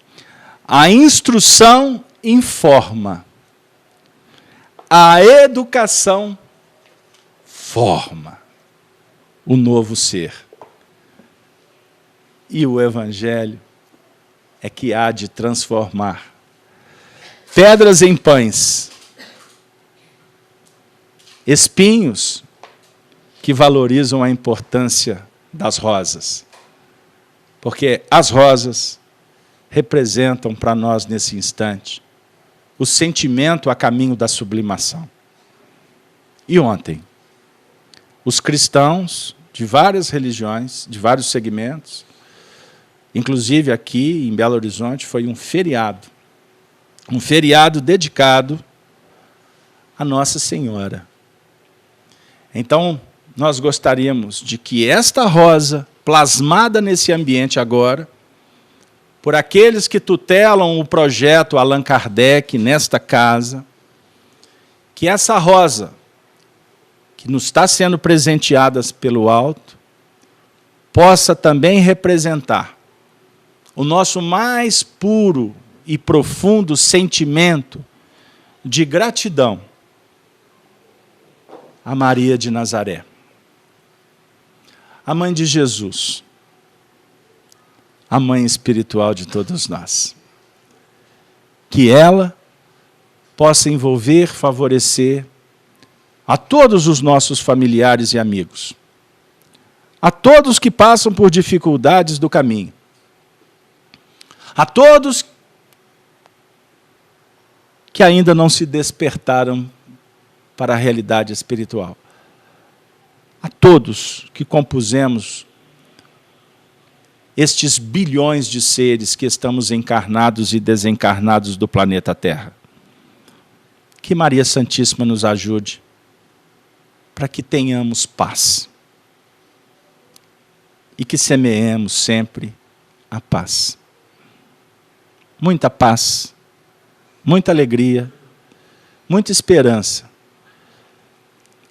a instrução informa. A educação forma o novo ser. E o Evangelho é que há de transformar pedras em pães, espinhos que valorizam a importância das rosas. Porque as rosas representam para nós nesse instante o sentimento a caminho da sublimação. E ontem, os cristãos de várias religiões, de vários segmentos, inclusive aqui em Belo Horizonte, foi um feriado dedicado a Nossa Senhora. Então, nós gostaríamos de que esta rosa, plasmada nesse ambiente agora, por aqueles que tutelam o projeto Allan Kardec nesta casa, que essa rosa, que nos está sendo presenteada pelo alto, possa também representar o nosso mais puro e profundo sentimento de gratidão a Maria de Nazaré, a mãe de Jesus, a mãe espiritual de todos nós. Que ela possa envolver, favorecer a todos os nossos familiares e amigos, a todos que passam por dificuldades do caminho, a todos que ainda não se despertaram para a realidade espiritual, a todos que compusemos estes bilhões de seres que estamos encarnados e desencarnados do planeta Terra. Que Maria Santíssima nos ajude para que tenhamos paz e que semeemos sempre a paz. Muita paz, muita alegria, muita esperança.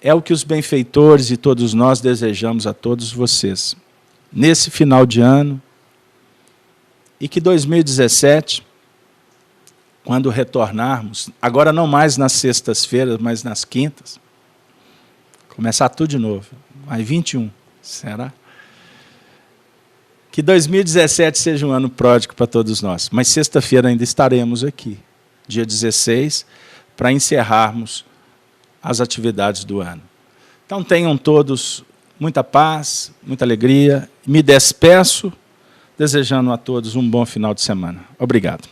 É o que os benfeitores e todos nós desejamos a todos vocês. Nesse final de ano, e que 2017, quando retornarmos, agora não mais nas sextas-feiras, mas nas quintas, começar tudo de novo, aí 21, será? Que 2017 seja um ano pródigo para todos nós, mas sexta-feira ainda estaremos aqui, dia 16, para encerrarmos as atividades do ano. Então, tenham todos muita paz, muita alegria. Me despeço, desejando a todos um bom final de semana. Obrigado.